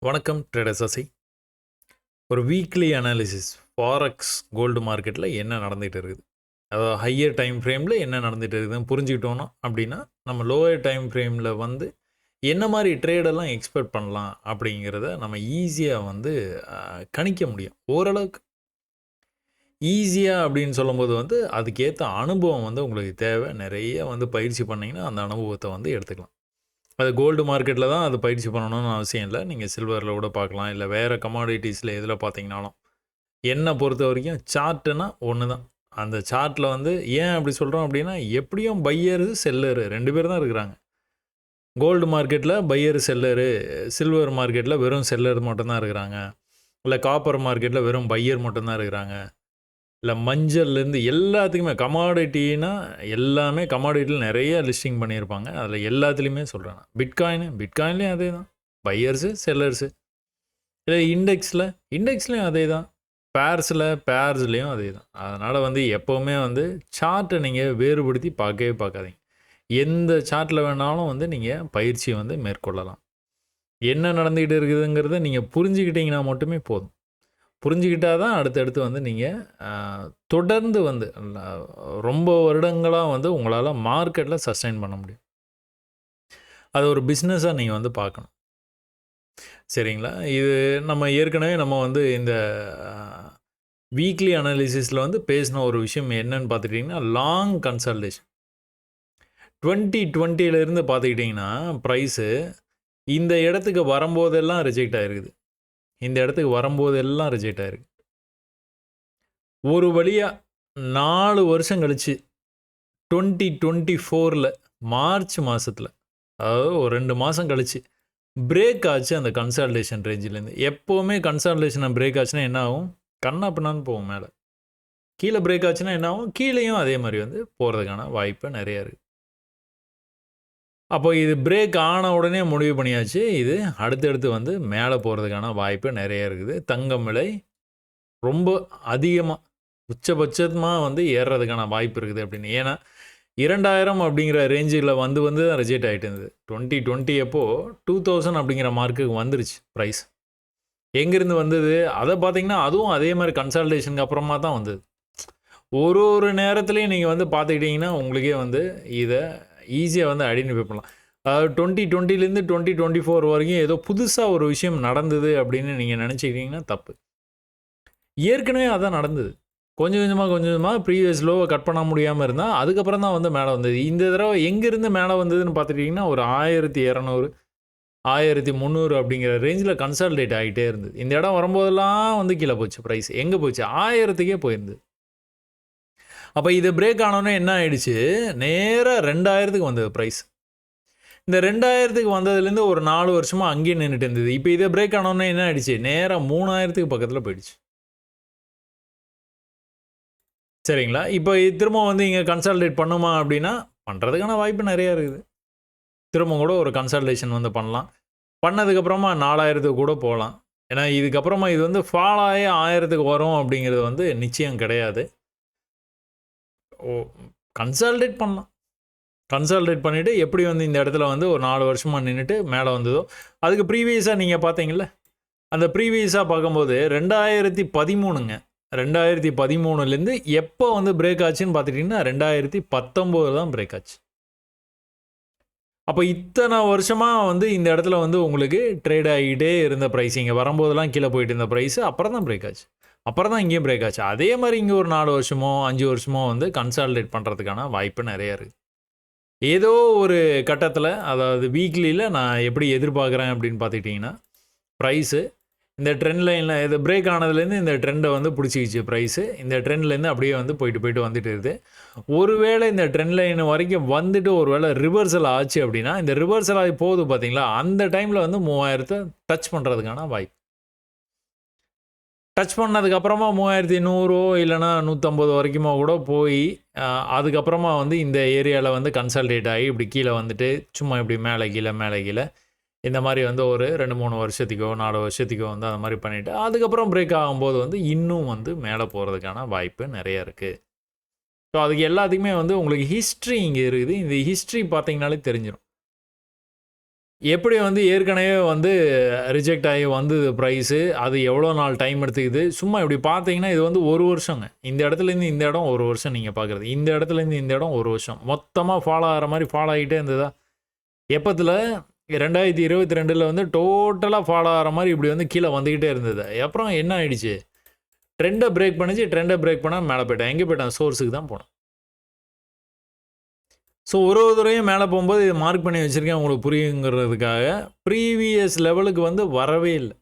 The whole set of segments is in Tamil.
வணக்கம் ட்ரேடர் சசி. ஒரு வீக்லி அனாலிசிஸ் ஃபாரெக்ஸ் கோல்டு மார்க்கெட்டில் என்ன நடந்துகிட்டு இருக்குது, அதாவது ஹையர் டைம் ஃப்ரேமில் என்ன நடந்துகிட்டு இருக்குதுன்னு புரிஞ்சுக்கிட்டோன்னா அப்படின்னா நம்ம லோயர் டைம் ஃப்ரேமில் வந்து என்ன மாதிரி ட்ரேடெல்லாம் எக்ஸ்பெக்ட் பண்ணலாம் அப்படிங்கிறத நம்ம ஈஸியாக வந்து கணிக்க முடியும். ஓரளவுக்கு ஈஸியாக அப்படின்னு சொல்லும்போது வந்து அதுக்கேற்ற அனுபவம் வந்து உங்களுக்கு தேவை. நிறைய வந்து பயிற்சி பண்ணிங்கன்னா அந்த அனுபவத்தை வந்து எடுத்துக்கலாம். அது கோல்டு மார்க்கெட்டில் தான் அது பயிற்சி பண்ணணும்னு அவசியம் இல்லை. நீங்கள் சில்வரில் கூட பார்க்கலாம், இல்லை வேறு கமாடிட்டிஸில் எதில் பார்த்தீங்கனாலும். என்னை பொறுத்த வரைக்கும் சார்ட்டுனா ஒன்று தான். அந்த சார்ட்டில் வந்து ஏன் அப்படி சொல்கிறோம் அப்படின்னா, எப்படியும் பையரு செல்லரு 2 பேர் தான் இருக்கிறாங்க. கோல்டு மார்க்கெட்டில் பையரு செல்லரு, சில்வர் மார்க்கெட்டில் வெறும் செல்லர் மட்டும்தான் இருக்கிறாங்க. இல்லை காப்பர் மார்க்கெட்டில் வெறும் பையர் மட்டும்தான் இருக்கிறாங்க. இல்லை மஞ்சள்லேருந்து எல்லாத்துக்குமே கமாடிட்டின்னா எல்லாமே கமாடிட்டியில் நிறைய லிஸ்டிங் பண்ணியிருப்பாங்க. அதில் எல்லாத்துலேயுமே சொல்கிறேன் நான். பிட்காயின்லேயும் அதே தான். Buyers sellers. இல்லை இண்டெக்ஸ்லேயும் அதே தான். பேர்ஸ்லேயும் அதே தான். அதனால் வந்து எப்போவுமே வந்து சார்ட்டை நீங்கள் வேறுபடுத்தி பார்க்கவே பார்க்காதீங்க. எந்த சார்ட்டில் வேணாலும் வந்து நீங்கள் பயிற்சியை வந்து மேற்கொள்ளலாம். என்ன நடந்துக்கிட்டு இருக்குதுங்கிறத நீங்கள் புரிஞ்சுக்கிட்டீங்கன்னா மட்டுமே போதும். புரிஞ்சுக்கிட்டால் தான் அடுத்தடுத்து வந்து நீங்கள் தொடர்ந்து வந்து ரொம்ப வருடங்களாக வந்து உங்களால் மார்க்கெட்டில் சஸ்டைன் பண்ண முடியும். அது ஒரு பிஸ்னஸாக நீங்கள் வந்து பார்க்கணும். சரிங்களா? இது நம்ம ஏற்கனவே நம்ம வந்து இந்த வீக்லி அனாலிசிஸில் வந்து பேசின ஒரு விஷயம் என்னன்னு பார்த்துக்கிட்டிங்கன்னா, லாங் கன்சல்டேஷன். 2020 பார்த்துக்கிட்டிங்கன்னா ப்ரைஸு இந்த இடத்துக்கு வரும்போதெல்லாம் ரிஜெக்ட் ஆகிருக்குது. இந்த இடத்துக்கு வரும்போதெல்லாம் ரிஜெக்ட் ஆகிருக்கு. ஒரு வழியாக 4 வருஷம் கழித்து 2024 மார்ச் மாதத்தில், அதாவது ஒரு 2 மாதம் கழித்து பிரேக் ஆச்சு அந்த கன்சால்டேஷன் ரேஞ்சிலேருந்து. எப்போவுமே கன்சால்டேஷனை பிரேக் ஆச்சுன்னா என்ன ஆகும்? கண்ணா பின்னான்னு போகும் மேலே. கீழே பிரேக் ஆச்சுன்னா என்ன ஆகும்? கீழேயும் அதே மாதிரி வந்து போகிறதுக்கான வாய்ப்பு நிறையா இருக்குது. அப்போ இது பிரேக் ஆன உடனே முடிவு பண்ணியாச்சு, இது அடுத்தடுத்து வந்து மேலே போகிறதுக்கான வாய்ப்பு நிறைய இருக்குது. தங்கம் விலை ரொம்ப அதிகமாக உச்சபட்சமாக வந்து ஏறுறதுக்கான வாய்ப்பு இருக்குது அப்படின்னு. ஏன்னா 2000 அப்படிங்கிற ரேஞ்சில் வந்து தான் ரிஜெக்ட் ஆகிட்டு இருந்தது. 2020 அப்போது 2000 அப்படிங்கிற மார்க்குக்கு வந்துருச்சு ப்ரைஸ். எங்கேருந்து வந்தது அதை பார்த்தீங்கன்னா, அதுவும் அதே மாதிரி கன்சல்டேஷனுக்கு அப்புறமா தான் வந்தது. ஒரு நேரத்துலையும் நீங்கள் வந்து பார்த்துக்கிட்டிங்கன்னா உங்களுக்கே வந்து இதை ஈஸியாக வந்து ஐடென்டிஃபை பண்ணலாம். அதாவது 2020 2024 வரைக்கும் ஏதோ புதுசாக ஒரு விஷயம் நடந்தது அப்படின்னு நீங்கள் நினச்சிக்கிட்டிங்கன்னா தப்பு. ஏற்கனவே அதான் நடந்தது. கொஞ்சம் கொஞ்சமாக ப்ரீவியஸ் லோவை கட் பண்ண முடியாமல் இருந்தால் அதுக்கப்புறம் தான் வந்து மேலே வந்தது. இந்த தடவை எங்கேருந்து மேலே வந்ததுன்னு பார்த்துட்டிங்கன்னா ஒரு 1200 1300 அப்படிங்கிற ரேஞ்சில் கன்சால்டேட் ஆகிட்டே இருந்தது. இந்த இடம் வரும்போதெல்லாம் வந்து கீழே போச்சு ப்ரைஸ். எங்கே போச்சு? 1000க்கே போயிருந்தது. அப்போ இது பிரேக் ஆனோடனே என்ன ஆகிடுச்சு? நேராக 2000க்கு வந்தது ப்ரைஸ். இந்த 2000க்கு வந்ததுலேருந்து ஒரு 4 வருஷமாக அங்கேயே நின்றுட்டு இருந்தது. இப்போ இதை பிரேக் ஆனோடனே என்ன ஆகிடுச்சு? நேராக 3000க்கு பக்கத்தில் போயிடுச்சு. சரிங்களா? இப்போ திரும்ப வந்து இங்கே கன்சால்டேட் பண்ணுமா அப்படின்னா, பண்ணுறதுக்கான வாய்ப்பு நிறையா இருக்குது. திரும்ப கூட ஒரு கன்சல்டேஷன் வந்து பண்ணலாம். பண்ணதுக்கப்புறமா 4000க்கு கூட போகலாம். ஏன்னா இதுக்கப்புறமா இது வந்து ஃபால் ஆகி 1000க்கு வரும் அப்படிங்கிறது வந்து நிச்சயம் கிடையாது. கன்சால்டேட் பண்ணலாம். கன்சால்டேட் பண்ணிவிட்டு எப்படி வந்து இந்த இடத்துல வந்து ஒரு 4 வருஷமாக நின்றுட்டு மேலே வந்ததோ, அதுக்கு ப்ரீவியஸாக நீங்கள் பார்த்தீங்கல்ல, அந்த ப்ரீவியஸாக பார்க்கும்போது 2013ங்க. 2013லேருந்து எப்போ வந்து பிரேக் ஆச்சுன்னு பார்த்துட்டிங்கன்னா 2019 தான் பிரேக் ஆச்சு. அப்போ இத்தனை வருஷமாக வந்து இந்த இடத்துல வந்து உங்களுக்கு ட்ரேட் ஆகிட்டே இருந்த ப்ரைஸ், இங்கே வரும்போதெல்லாம் கீழே போயிட்டு இருந்த ப்ரைஸு அப்புறம் தான் பிரேக் ஆச்சு. அப்புறம் தான் இங்கேயும் பிரேக் ஆச்சு. அதே மாதிரி இங்கே ஒரு 4 வருஷமோ 5 வருஷமோ வந்து கன்சால்டேட் பண்ணுறதுக்கான வாய்ப்பு நிறையா இருக்குது. ஏதோ ஒரு கட்டத்தில், அதாவது வீக்லியில் நான் எப்படி எதிர்பார்க்குறேன் அப்படின்னு பார்த்துக்கிட்டிங்கன்னா, ப்ரைஸு இந்த ட்ரெண்ட் லைனில் இது பிரேக் ஆனதுலேருந்து இந்த ட்ரெண்டை வந்து பிடிச்சிக்கிச்சு ப்ரைஸு. இந்த ட்ரெண்ட்லேருந்து அப்படியே வந்து போயிட்டு வந்துட்டு இருக்குது. ஒருவேளை இந்த ட்ரெண்ட் லைன் வரைக்கும் வந்துட்டு ஒரு வேளை ரிவர்சல் ஆச்சு அப்படின்னா, இந்த ரிவர்சல் ஆகி போகுது பார்த்தீங்களா, அந்த டைமில் வந்து 3000 டச் பண்ணுறதுக்கான வாய்ப்பு. டச் பண்ணதுக்கப்புறமா 3100 இல்லைனா 150 வரைக்குமா கூட போய் அதுக்கப்புறமா வந்து இந்த ஏரியாவில் வந்து கன்சல்டேட் ஆகி இப்படி கீழே வந்துட்டு சும்மா இப்படி மேலே கீழே இந்த மாதிரி வந்து ஒரு 2-3 வருஷத்துக்கோ 4 வருஷத்துக்கோ வந்து அந்த மாதிரி பண்ணிவிட்டு அதுக்கப்புறம் பிரேக் ஆகும்போது வந்து இன்னும் வந்து மேலே போகிறதுக்கான வாய்ப்பு நிறையா இருக்குது. ஸோ அதுக்கு எல்லாத்துக்குமே வந்து உங்களுக்கு ஹிஸ்ட்ரி இங்கே இருக்குது. இந்த ஹிஸ்ட்ரி பார்த்தீங்கனாலே தெரிஞ்சிடும். எப்படி வந்து ஏற்கனவே வந்து ரிஜெக்ட் ஆகி வந்தது ப்ரைஸு, அது எவ்வளோ நாள் டைம் எடுத்துக்குது. சும்மா இப்படி பார்த்தீங்கன்னா, இது வந்து 1 வருஷங்க. இந்த இடத்துலேருந்து இந்த இடம் 1 வருஷம் நீங்க பார்க்குறது. இந்த இடத்துலேருந்து இந்த இடம் 1 வருஷம். மொத்தமா ஃபாலோ ஆகிற மாரி ஃபாலோ ஆகிட்டே இருந்ததா? எப்பத்துல 2022ல வந்து டோட்டலா ஃபாலோ ஆகிற மாரி இப்படி வந்து கீழ வந்துகிட்டே இருந்தது. அப்புறம் என்ன ஆயிடுச்சு? ட்ரெண்ட பிரேக் பண்ணுச்சு. ட்ரெண்ட பிரேக் பண்ணா மேல போயிட்டேன். எங்க போயிட்டேன்? சோர்ஸுக்கு தான் போனேன். ஸோ ஒரு தடவையும் மேலே போகும்போது இதை மார்க் பண்ணி வச்சுருக்கேன் உங்களுக்கு புரியுங்கிறதுக்காக. ப்ரீவியஸ் லெவலுக்கு வந்து வரவே இல்லை.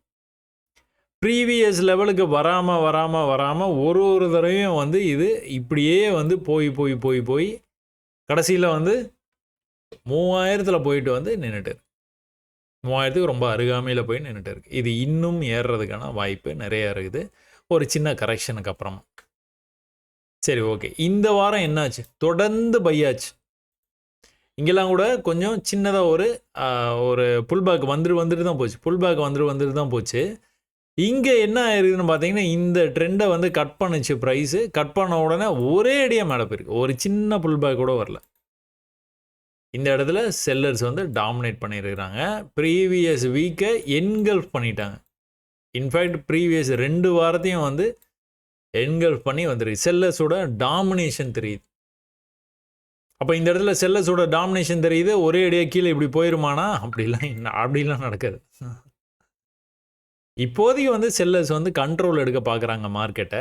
ப்ரீவியஸ் லெவலுக்கு வராமல் ஒரு தடவையும் வந்து இது இப்படியே வந்து போய் கடைசியில் வந்து 3000ல் போயிட்டு வந்து நின்றுட்டு இருக்கு. 3000க்கு ரொம்ப அருகாமையில் போய் நின்றுட்டு இருக்கு. இது இன்னும் ஏறுறதுக்கான வாய்ப்பு நிறையா இருக்குது, ஒரு சின்ன கரெக்ஷனுக்கு அப்புறமா. சரி, ஓகே. இந்த வாரம் என்னாச்சு? தொடர்ந்து பையாச்சு. இங்கெல்லாம் கூட கொஞ்சம் சின்னதாக ஒரு புல் பேக் வந்துட்டு தான் போச்சு. புல் பேக் வந்துட்டு தான் போச்சு. இங்கே என்ன ஆயிருக்குதுன்னு பார்த்தீங்கன்னா, இந்த ட்ரெண்டை வந்து கட் பண்ணுச்சு ப்ரைஸு. கட் பண்ண உடனே ஒரே அடியாக மேலே போயிருக்கு. ஒரு சின்ன புல் பேக் கூட வரல. இந்த இடத்துல செல்லர்ஸ் வந்து டாமினேட் பண்ணியிருக்கிறாங்க. ப்ரீவியஸ் வீக்கை என்கல்ஃப் பண்ணிட்டாங்க. இன்ஃபேக்ட் ப்ரீவியஸ் 2 வாரத்தையும் வந்து என்கல்ஃப் பண்ணி வந்துருக்கு. செல்லர்ஸோட டாமினேஷன் தெரியுது. அப்போ இந்த இடத்துல செல்லர்ஸோட டாமினேஷன் தெரியுது. ஒரே அடியாக கீழே இப்படி போயிருமானா? அப்படிலாம் நடக்காது. இப்போதைக்கு வந்து செல்லர்ஸ் வந்து கண்ட்ரோல் எடுக்க பார்க்குறாங்க மார்க்கெட்டை.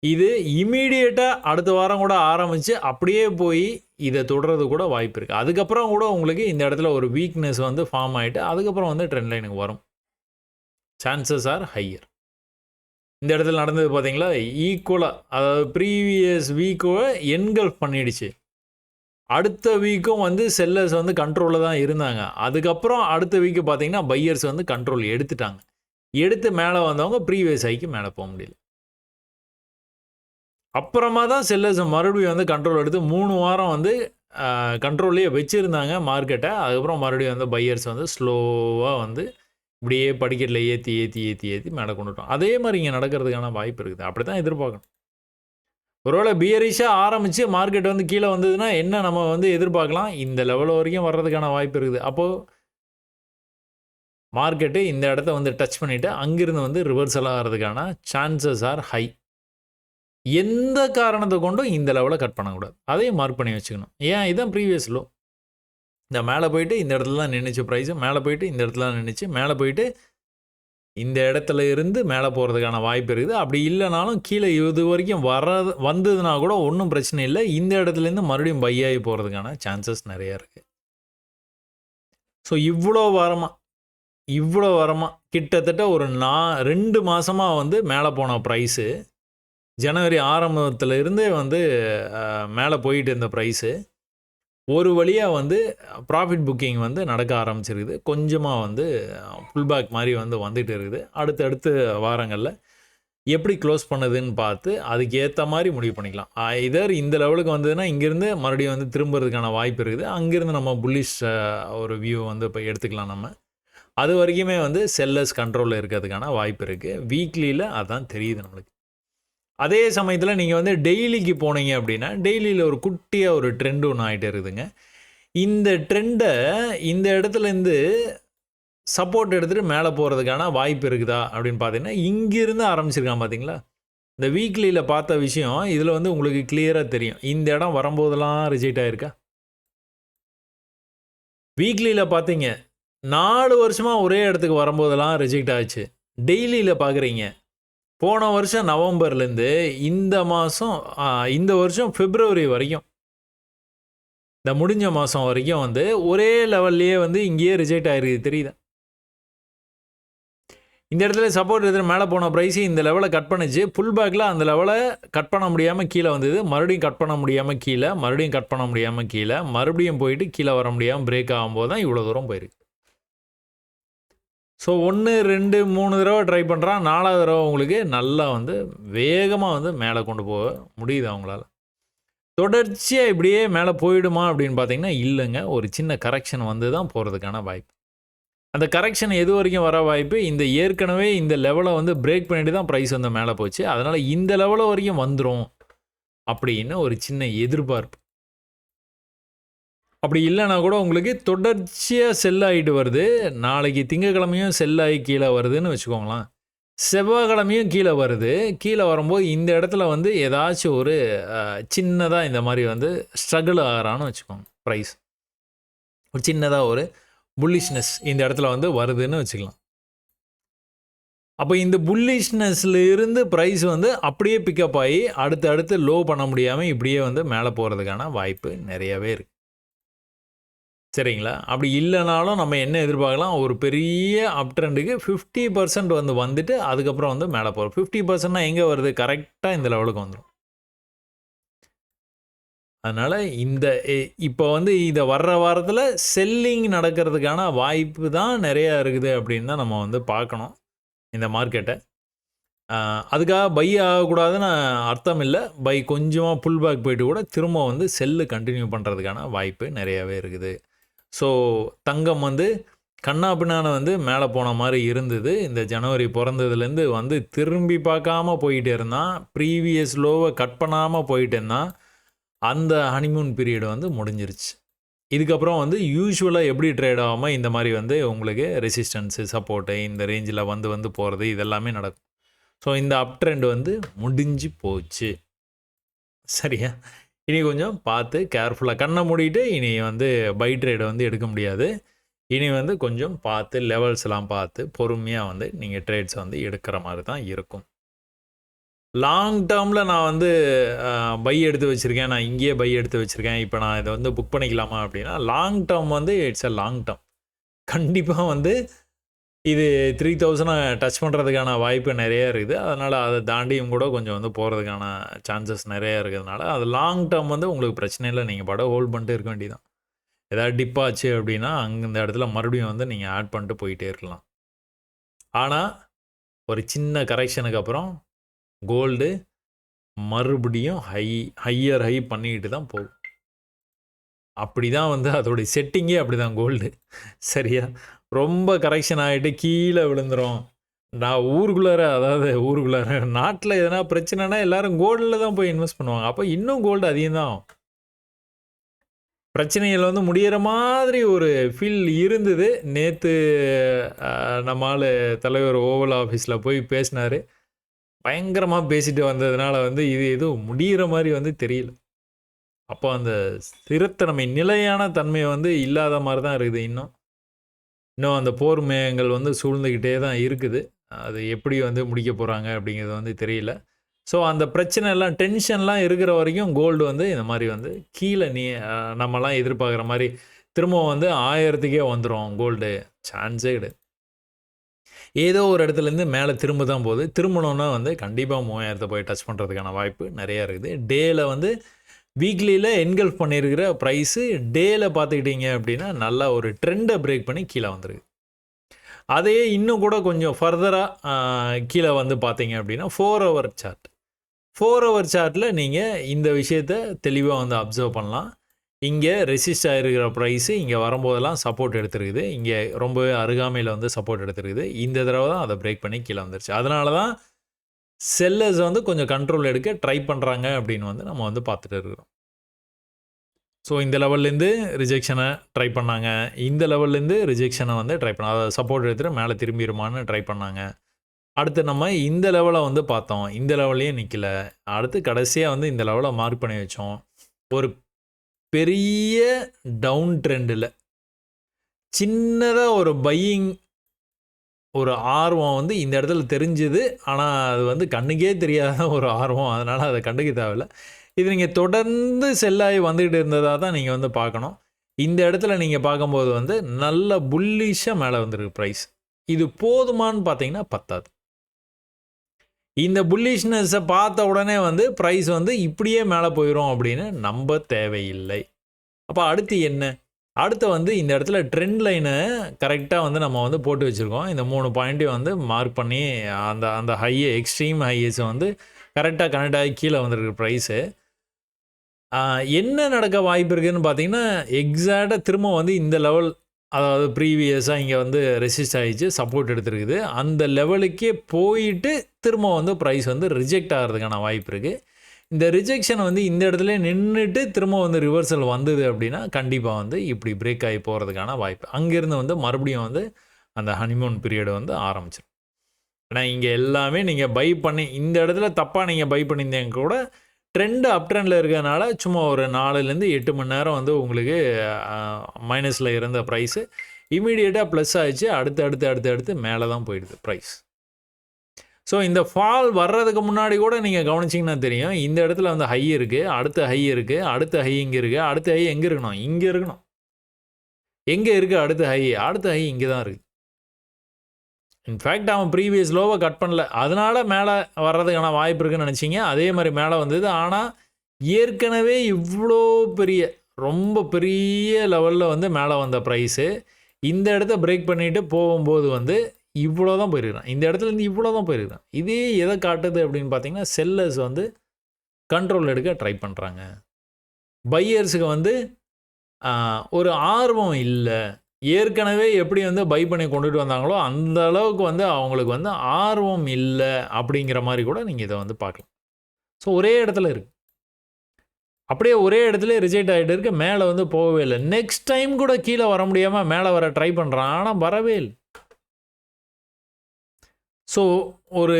இது இமீடியட்டாக அடுத்த வாரம் கூட ஆரம்பித்து அப்படியே போய் இதை தொடர்றது கூட வாய்ப்பு இருக்குது. அதுக்கப்புறம் கூட உங்களுக்கு இந்த இடத்துல ஒரு வீக்னஸ் வந்து ஃபார்ம் ஆகிட்டு அதுக்கப்புறம் வந்து ட்ரெண்ட் லைனுக்கு வரும். Chances are higher. இந்த இடத்துல நடந்தது பார்த்தீங்களா? ஈக்குவலாக, அதாவது ப்ரீவியஸ் வீக்கோ என்கல்ஃப் பண்ணிடுச்சு. அடுத்த வீக்கும் வந்து செல்லர்ஸ் வந்து கண்ட்ரோலில் தான் இருந்தாங்க. அதுக்கப்புறம் அடுத்த வீக்கு பார்த்தீங்கன்னா பையர்ஸ் வந்து கண்ட்ரோல் எடுத்துட்டாங்க. எடுத்து மேலே வந்தவங்க ப்ரீவியஸ் ஹைக்கு மேலே போக முடியல. அப்புறமா தான் செல்லர்ஸ் மறுபடியும் வந்து கண்ட்ரோல் எடுத்து 3 வாரம் வந்து கண்ட்ரோல்லையே வச்சுருந்தாங்க மார்க்கெட்டை. அதுக்கப்புறம் மறுபடியும் வந்து பையர்ஸ் வந்து ஸ்லோவாக வந்து இப்படியே படிக்கட்டில் ஏற்றி மேலே கொண்டுட்டோம். அதே மாதிரி இங்கே நடக்கிறதுக்கான வாய்ப்பு இருக்குது. அப்படி தான் எதிர்பார்க்கணும். ஒருவேளை பியரிஷாக ஆரம்பித்து மார்க்கெட் வந்து கீழே வந்ததுன்னா என்ன நம்ம வந்து எதிர்பார்க்கலாம்? இந்த லெவல் வரைக்கும் வர்றதுக்கான வாய்ப்பு இருக்குது. அப்போது மார்க்கெட்டு இந்த இடத்த வந்து டச் பண்ணிவிட்டு அங்கிருந்து வந்து ரிவர்சல் ஆகிறதுக்கான சான்சஸ் ஆர் ஹை. எந்த காரணத்தை கொண்டும் இந்த லெவலை கட் பண்ணக்கூடாது. அதையும் மார்க் பண்ணி வச்சுக்கணும். ஏன்? இதுதான் ப்ரீவியஸ் லோ. இந்த மேலே போயிட்டு இந்த இடத்துல தான் நின்றுச்சு ப்ரைஸு. மேலே போயிட்டு இந்த இடத்துல தான் நின்றுச்சு. மேலே போயிட்டு இந்த இடத்துல இருந்து மேலே போகிறதுக்கான வாய்ப்பு இருக்குது. அப்படி இல்லைனாலும் கீழே இது வரைக்கும் வந்ததுனா கூட ஒன்றும் பிரச்சனை இல்லை. இந்த இடத்துலேருந்து மறுபடியும் பை ஆகி போகிறதுக்கான சான்சஸ் நிறையா இருக்குது. ஸோ இவ்வளோ வாரமாக கிட்டத்தட்ட ஒரு 2 மாதமாக வந்து மேலே போன ப்ரைஸு, ஜனவரி ஆரம்பத்தில் இருந்தே வந்து மேலே போயிட்டு இருந்த ப்ரைஸு ஒரு வழியாக வந்து ப்ராஃபிட் புக்கிங் வந்து நடக்க ஆரம்பிச்சிருக்குது. கொஞ்சமாக வந்து புல் பேக் மாதிரி வந்து வந்துகிட்டு இருக்குது. அடுத்தடுத்த வாரங்களில் எப்படி க்ளோஸ் பண்ணுதுன்னு பார்த்து அதுக்கு ஏற்ற மாதிரி முடிவு பண்ணிக்கலாம். இதர் இந்த லெவலுக்கு வந்ததுன்னா இங்கேருந்து மறுபடியும் வந்து திரும்புறதுக்கான வாய்ப்பு இருக்குது. அங்கேருந்து நம்ம புல்லிஷ் ஒரு வியூ வந்து இப்போ எடுத்துக்கலாம் நம்ம. அது வரைக்குமே வந்து செல்லர்ஸ் கண்ட்ரோலில் இருக்கிறதுக்கான வாய்ப்பு இருக்குது. வீக்லியில் அதான் தெரியுது நம்மளுக்கு. அதே சமயத்தில் நீங்கள் வந்து டெய்லிக்கு போனீங்க அப்படின்னா டெய்லியில் ஒரு குட்டியாக ஒரு ட்ரெண்டு ஒன்று ஆகிட்டே இருக்குதுங்க. இந்த ட்ரெண்டை இந்த இடத்துலேருந்து சப்போர்ட் எடுத்துகிட்டு மேலே போகிறதுக்கான வாய்ப்பு இருக்குதா அப்படின்னு பார்த்தீங்கன்னா இங்கிருந்து ஆரம்பிச்சிருக்கான் பார்த்தீங்களா? இந்த வீக்லியில் பார்த்த விஷயம் இதில் வந்து உங்களுக்கு கிளியராக தெரியும். இந்த இடம் வரும்போதெல்லாம் ரிஜெக்ட் ஆகிருக்கா? வீக்லியில் பார்த்தீங்க 4 வருஷமாக ஒரே இடத்துக்கு வரும்போதெல்லாம் ரிஜெக்ட் ஆச்சு. டெய்லியில் பார்க்குறீங்க போன வருஷம் நவம்பர்லேருந்து இந்த வருஷம் பிப்ரவரி வரைக்கும், இந்த முடிஞ்ச மாதம் வரைக்கும் வந்து ஒரே லெவல்லையே வந்து இங்கேயே ரிஜெக்ட் ஆகிருக்கு. தெரியுதா? இந்த இடத்துல சப்போர்ட் எடுத்து மேலே போன ப்ரைஸு இந்த லெவலை கட் பண்ணிச்சு. புல் பேக்கில் அந்த லெவலை கட் பண்ண முடியாமல் கீழே வந்தது. மறுபடியும் கட் பண்ண முடியாமல் கீழே, மறுபடியும் கட் பண்ண முடியாமல் கீழே, மறுபடியும் போயிட்டு கீழே வர முடியாமல் பிரேக் ஆகும்போது தான் இவ்வளோ தூரம் போயிருக்கு. ஸோ 1, 2, 3 தடவை ட்ரை பண்ணுறான். 4வது தடவை உங்களுக்கு நல்லா வந்து வேகமாக வந்து மேலே கொண்டு போக முடியுது அவங்களால. தொடர்ச்சியாக இப்படியே மேலே போயிடுமா அப்படின்னு பார்த்தீங்கன்னா இல்லைங்க. ஒரு சின்ன கரெக்ஷன் வந்து தான் போகிறதுக்கான வாய்ப்பு. அந்த கரெக்ஷன் எது வரைக்கும் வர வாய்ப்பு? இந்த ஏற்கனவே இந்த லெவலை வந்து பிரேக் பண்ணிட்டு தான் ப்ரைஸ் வந்து மேலே போச்சு. அதனால் இந்த லெவலை வரைக்கும் வந்துடும் அப்படின்னு ஒரு சின்ன எதிர்பார்ப்பு. அப்படி இல்லைனா கூட உங்களுக்கு தொடர்ச்சியாக செல் ஆகிட்டு வருது. நாளைக்கு திங்கக்கிழமையும் செல் ஆகி கீழே வருதுன்னு வச்சுக்கோங்களேன். செவ்வாய்க்கிழமையும் கீழே வருது. கீழே வரும்போது இந்த இடத்துல வந்து ஏதாச்சும் ஒரு சின்னதா இந்த மாரி வந்து ஸ்ட்ரகிள் ஆகுறான்னு வச்சுக்கோங்க ப்ரைஸ். ஒரு சின்னதா ஒரு புல்லிஷ்னஸ் இந்த இடத்துல வந்து வருதுன்னு வச்சுக்கலாம். அப்போ இந்த புல்லிஷ்னஸ்ல இருந்து ப்ரைஸ் வந்து அப்படியே பிக்கப் ஆகி அடுத்து லோ பண்ண முடியாமல் இப்படியே வந்து மேலே போகிறதுக்கான வாய்ப்பு நிறையவே இருக்குது. சரிங்களா? அப்படி இல்லைனாலும் நம்ம என்ன எதிர்பார்க்கலாம், ஒரு பெரிய அப் ட்ரெண்டுக்கு 50% வந்து வந்துட்டு அதுக்கப்புறம் வந்து மேலே போகும். 50%னா எங்கே வருது? கரெக்டாக இந்த லெவலுக்கு வந்துடும். அதனால் இப்போ வந்து இதை வர்ற வாரத்தில் செல்லிங் நடக்கிறதுக்கான வாய்ப்பு தான் நிறையா இருக்குது அப்படின்னு தான் நம்ம வந்து பார்க்கணும் இந்த மார்க்கெட்டை. அதுக்காக பை ஆகக்கூடாதுன்னு அர்த்தம் இல்லை. பை கொஞ்சமாக புல் பேக் போயிட்டு கூட திரும்ப வந்து செல்லு கண்டினியூ பண்ணுறதுக்கான வாய்ப்பு நிறையாவே இருக்குது. ஸோ தங்கம் வந்து கண்ணா பின்னான வந்து மேலே போன மாதிரி இருந்தது. இந்த ஜனவரி பிறந்ததுலேருந்து வந்து திரும்பி பார்க்காம போயிட்டே இருந்தான். ப்ரீவியஸ் லோவை கட் பண்ணாமல் போயிட்டு இருந்தான். அந்த ஹனிமூன் பீரியட் வந்து முடிஞ்சிருச்சு. இதுக்கப்புறம் வந்து யூஸ்வலாக எப்படி ட்ரேட் ஆகாமல் இந்த மாதிரி வந்து உங்களுக்கு ரெசிஸ்டன்ஸு சப்போர்ட்டு இந்த ரேஞ்சில் வந்து போகிறது இதெல்லாமே நடக்கும். ஸோ இந்த அப் ட்ரெண்ட் வந்து முடிஞ்சு போச்சு. சரியா? இனி கொஞ்சம் பார்த்து கேர்ஃபுல்லாக கண்ணை மூடிட்டு இனி வந்து பை ட்ரேடை வந்து எடுக்க முடியாது. இனி வந்து கொஞ்சம் பார்த்து லெவல்ஸ்லாம் பார்த்து பொறுமையாக வந்து நீங்கள் ட்ரேட்ஸ் வந்து எடுக்கிற மாதிரி தான் இருக்கும். லாங் டேர்மில் நான் வந்து பை எடுத்து வச்சுருக்கேன், நான் இங்கேயே பை எடுத்து வச்சுருக்கேன், இப்போ நான் இதை வந்து புக் பண்ணிக்கலாமா அப்படின்னா, லாங் டேர்ம் வந்து இட்ஸ் அ லாங் டேர்ம். கண்டிப்பாக வந்து இது 3000 டச் பண்ணுறதுக்கான வாய்ப்பு நிறைய இருக்குது. அதனால் அதை தாண்டியும் கூட கொஞ்சம் வந்து போகிறதுக்கான சான்சஸ் நிறையா இருக்கிறதுனால அது லாங் டேர்ம் வந்து உங்களுக்கு பிரச்சனை இல்லை. நீங்கள் படம் ஹோல்ட் பண்ணிட்டு இருக்க வேண்டியதான். ஏதாவது டிப் ஆச்சு அப்படின்னா அங்கே இந்த இடத்துல மறுபடியும் வந்து நீங்கள் ஆட் பண்ணிட்டு போயிட்டே இருக்கலாம். ஆனால் ஒரு சின்ன கரெக்ஷனுக்கு அப்புறம் கோல்டு மறுபடியும் ஹையர் ஹை பண்ணிக்கிட்டு தான் போகும். அப்படி தான் வந்து அதோடைய செட்டிங்கே அப்படி தான் கோல்டு. சரியா? ரொம்ப கரெக்ஷன் ஆகிட்டு கீழே விழுந்துடும். நான் ஊருக்குள்ளார நாட்டில் எதனா பிரச்சனைனா எல்லோரும் கோல்டில் தான் போய் இன்வெஸ்ட் பண்ணுவாங்க. அப்போ இன்னும் கோல்டு அதிகம் தான். பிரச்சனைகள் வந்து முடிகிற மாதிரி ஒரு ஃபீல் இருந்தது. நேற்று நம்ம ஆள் தலைவர் ஓவல் ஆஃபீஸில் போய் பேசினார். பயங்கரமாக பேசிட்டு வந்ததுனால வந்து இது எதுவும் முடிகிற மாதிரி வந்து தெரியல. அப்போ அந்த ஸ்திரத்தன்மை நிலையான தன்மை வந்து இல்லாத மாதிரி தான் இருக்குது. இன்னும் அந்த போர் மேகங்கள் வந்து சூழ்ந்துக்கிட்டே தான் இருக்குது. அது எப்படி வந்து முடிக்க போகிறாங்க அப்படிங்கிறது வந்து தெரியல. ஸோ அந்த பிரச்சனை எல்லாம் டென்ஷன்லாம் இருக்கிற வரைக்கும் கோல்டு வந்து இந்த மாதிரி வந்து கீழே நம்மலாம் எதிர்பார்க்குற மாதிரி திரும்பவும் வந்து 1000க்கே வந்துடும் கோல்டு. சான்ஸே கிடையாது. ஏதோ ஒரு இடத்துலேருந்து மேலே திரும்ப தான் போகுது. திரும்பணுன்னா வந்து கண்டிப்பாக 3000 போய் டச் பண்ணுறதுக்கான வாய்ப்பு நிறையா இருக்குது. டேயில் வந்து வீக்லியில் என்கல்ஃப் பண்ணியிருக்கிற ப்ரைஸு டேயில் பார்த்துக்கிட்டிங்க அப்படின்னா நல்லா ஒரு ட்ரெண்டை பிரேக் பண்ணி கீழே வந்துருக்கு. அதையே இன்னும் கூட கொஞ்சம் ஃபர்தராக கீழே வந்து பார்த்தீங்க அப்படின்னா 4 ஹவர் சார்ட். 4 ஹவர் சார்ட்டில் நீங்கள் இந்த விஷயத்தை தெளிவாக வந்து அப்சர்வ் பண்ணலாம். இங்கே ரெசிஸ்ட் ஆகிருக்கிற ப்ரைஸு இங்கே வரும்போதெல்லாம் சப்போர்ட் எடுத்துருக்குது. இங்கே ரொம்பவே அருகாமையில் வந்து சப்போர்ட் எடுத்துருக்குது. இந்த தடவை தான் அதை பிரேக் பண்ணி கீழே வந்துருச்சு. அதனால தான் செல்லர்ஸ் வந்து கொஞ்சம் கண்ட்ரோல் எடுக்க ட்ரை பண்ணுறாங்க அப்படின்னு வந்து நம்ம வந்து பார்த்துட்டு இருக்கிறோம். ஸோ இந்த லெவல்லேருந்து ரிஜெக்ஷனை ட்ரை பண்ணாங்க. இந்த லெவல்லேருந்து ரிஜெக்ஷனை வந்து ட்ரை பண்ணாங்க. அதை சப்போர்ட் எடுத்துகிட்டு மேலே திரும்பிடுமான்னு ட்ரை பண்ணாங்க. அடுத்து நம்ம இந்த லெவலை வந்து பார்த்தோம். இந்த லெவல்லையே நிற்கல. அடுத்து கடைசியாக வந்து இந்த லெவலை மார்க் பண்ணி வச்சோம். ஒரு பெரிய டவுன் ட்ரெண்டில் சின்னதாக ஒரு பையிங் ஒரு ஆர்வம் வந்து இந்த இடத்துல தெரிஞ்சுது. ஆனால் அது வந்து கண்ணுக்கே தெரியாத ஒரு ஆர்வம். அதனால் அதை கண்டுக்க தேவையில்ல. இது நீங்கள் தொடர்ந்து செல்லாகி வந்துக்கிட்டு இருந்ததாக தான் நீங்கள் வந்து பார்க்கணும். இந்த இடத்துல நீங்கள் பார்க்கும்போது வந்து நல்ல புல்லிஷாக மேலே வந்துருக்கு ப்ரைஸ். இது போதுமானு பார்த்தீங்கன்னா பத்தாது. இந்த புல்லிஷ்னஸை பார்த்த உடனே வந்து ப்ரைஸ் வந்து இப்படியே மேலே போயிடும் அப்படின்னு நம்ப தேவையில்லை. அப்போ அடுத்து என்ன? அடுத்து வந்து இந்த இடத்துல ட்ரெண்ட் லைனை கரெக்டாக வந்து நம்ம வந்து போட்டு வச்சுருக்கோம். இந்த 3 பாயிண்ட்டையும் வந்து மார்க் பண்ணி அந்த எக்ஸ்ட்ரீம் ஹையஸை வந்து கரெக்டாக கனெக்ட் ஆகி கீழே வந்துருக்கு ப்ரைஸு. என்ன நடக்க வாய்ப்பு இருக்குதுன்னு பார்த்தீங்கன்னா எக்ஸாக்டாக திரும்ப வந்து இந்த லெவல், அதாவது ப்ரீவியஸாக இங்கே வந்து ரெசிஸ்ட் ஆகிடுச்சு, சப்போர்ட் எடுத்துருக்குது. அந்த லெவலுக்கே போயிட்டு திரும்ப வந்து ப்ரைஸ் வந்து ரிஜெக்ட் ஆகிறதுக்கான வாய்ப்பு இருக்குது. இந்த ரிஜெக்ஷன் வந்து இந்த இடத்துல நின்றுட்டு திரும்ப வந்து ரிவர்சல் வந்தது அப்படின்னா கண்டிப்பாக வந்து இப்படி பிரேக் ஆகி போகிறதுக்கான வாய்ப்பு. அங்கேருந்து வந்து மறுபடியும் வந்து அந்த ஹனிமூன் பீரியட் வந்து ஆரம்பிச்சிடும். ஏன்னா இங்கே எல்லாமே நீங்கள் பை பண்ணி இந்த இடத்துல தப்பாக நீங்கள் பை பண்ணியிருந்தீங்க கூட ட்ரெண்டு அப் ட்ரெண்டில் இருக்கிறதுனால சும்மா ஒரு 4லேருந்து 8 மணி நேரம் வந்து உங்களுக்கு மைனஸில் இருந்த ப்ரைஸு இமீடியட்டாக ப்ளஸ் ஆகிடுச்சு. அடுத்து மேலே தான் போயிடுது ப்ரைஸ். ஸோ இந்த ஃபால் வர்றதுக்கு முன்னாடி கூட நீங்கள் கவனிச்சிங்கன்னா தெரியும், இந்த இடத்துல வந்து ஹை இருக்குது, அடுத்த ஹை இருக்குது, அடுத்த ஹை இங்கே இருக்குது, அடுத்த ஹை எங்கே இருக்கணும், இங்கே இருக்கணும். எங்கே இருக்குது அடுத்த ஹை? அடுத்த ஹை இங்கே தான் இருக்குது. இன்ஃபேக்ட் அவன் ப்ரீவியஸ் லோவை கட் பண்ணல, அதனால் மேலே வர்றதுக்கான வாய்ப்பு இருக்குன்னு நினச்சிங்க. அதே மாதிரி மேலே வந்தது. ஆனால் ஏற்கனவே இவ்வளோ பெரிய ரொம்ப பெரிய லெவலில் வந்து மேலே வந்த ப்ரைஸு இந்த இடத்த பிரேக் பண்ணிவிட்டு போகும்போது வந்து இவ்வளோ தான் போயிருக்கிறான். இந்த இடத்துலேருந்து இவ்வளோ தான் போயிருக்கிறான். இதே எதை காட்டுது அப்படின்னு பார்த்தீங்கன்னா, செல்லர்ஸ் வந்து கண்ட்ரோல் எடுக்க ட்ரை பண்ணுறாங்க. பையர்ஸுக்கு வந்து ஒரு ஆர்வம் இல்லை. ஏற்கனவே எப்படி வந்து பை பண்ணி கொண்டுட்டு வந்தாங்களோ அந்த அளவுக்கு வந்து அவங்களுக்கு வந்து ஆர்வம் இல்லை அப்படிங்கிற மாதிரி கூட நீங்கள் இதை வந்து பார்க்கலாம். ஸோ ஒரே இடத்துல இருக்குது, அப்படியே ஒரே இடத்துல ரிஜெக்ட் ஆகிட்டு இருக்கு, மேலே வந்து போகவே இல்லை. நெக்ஸ்ட் டைம் கூட கீழே வர முடியாமல் மேலே வர ட்ரை பண்ணுறான், ஆனால் வரவே இல்லை. ஸோ ஒரு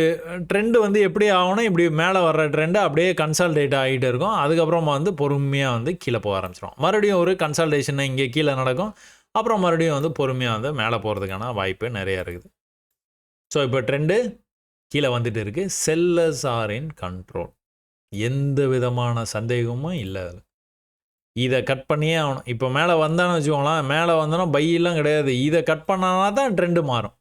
ட்ரெண்டு வந்து எப்படி ஆகும்னா, இப்படி மேலே வர்ற ட்ரெண்டு அப்படியே கன்சால்டேட் ஆகிட்டு இருக்கும். அதுக்கப்புறமா வந்து பொறுமையாக வந்து கீழே போக ஆரம்பிச்சிடும். மறுபடியும் ஒரு கன்சல்டேஷன் இங்கே கீழே நடக்கும். அப்புறம் மறுபடியும் வந்து பொறுமையாக வந்து மேலே போகிறதுக்கான வாய்ப்பு நிறையா இருக்குது. ஸோ இப்போ ட்ரெண்டு கீழே வந்துட்டு இருக்குது. Sellers are in control. எந்த விதமான சந்தேகமும் இல்லை. அதில் இதை கட் பண்ணியே ஆகணும். இப்போ மேலே வந்தான்னு வச்சுக்கோங்களேன், மேலே வந்தோன்னா பையெல்லாம் கிடையாது. இதை கட் பண்ணானா தான் ட்ரெண்டு மாறும்.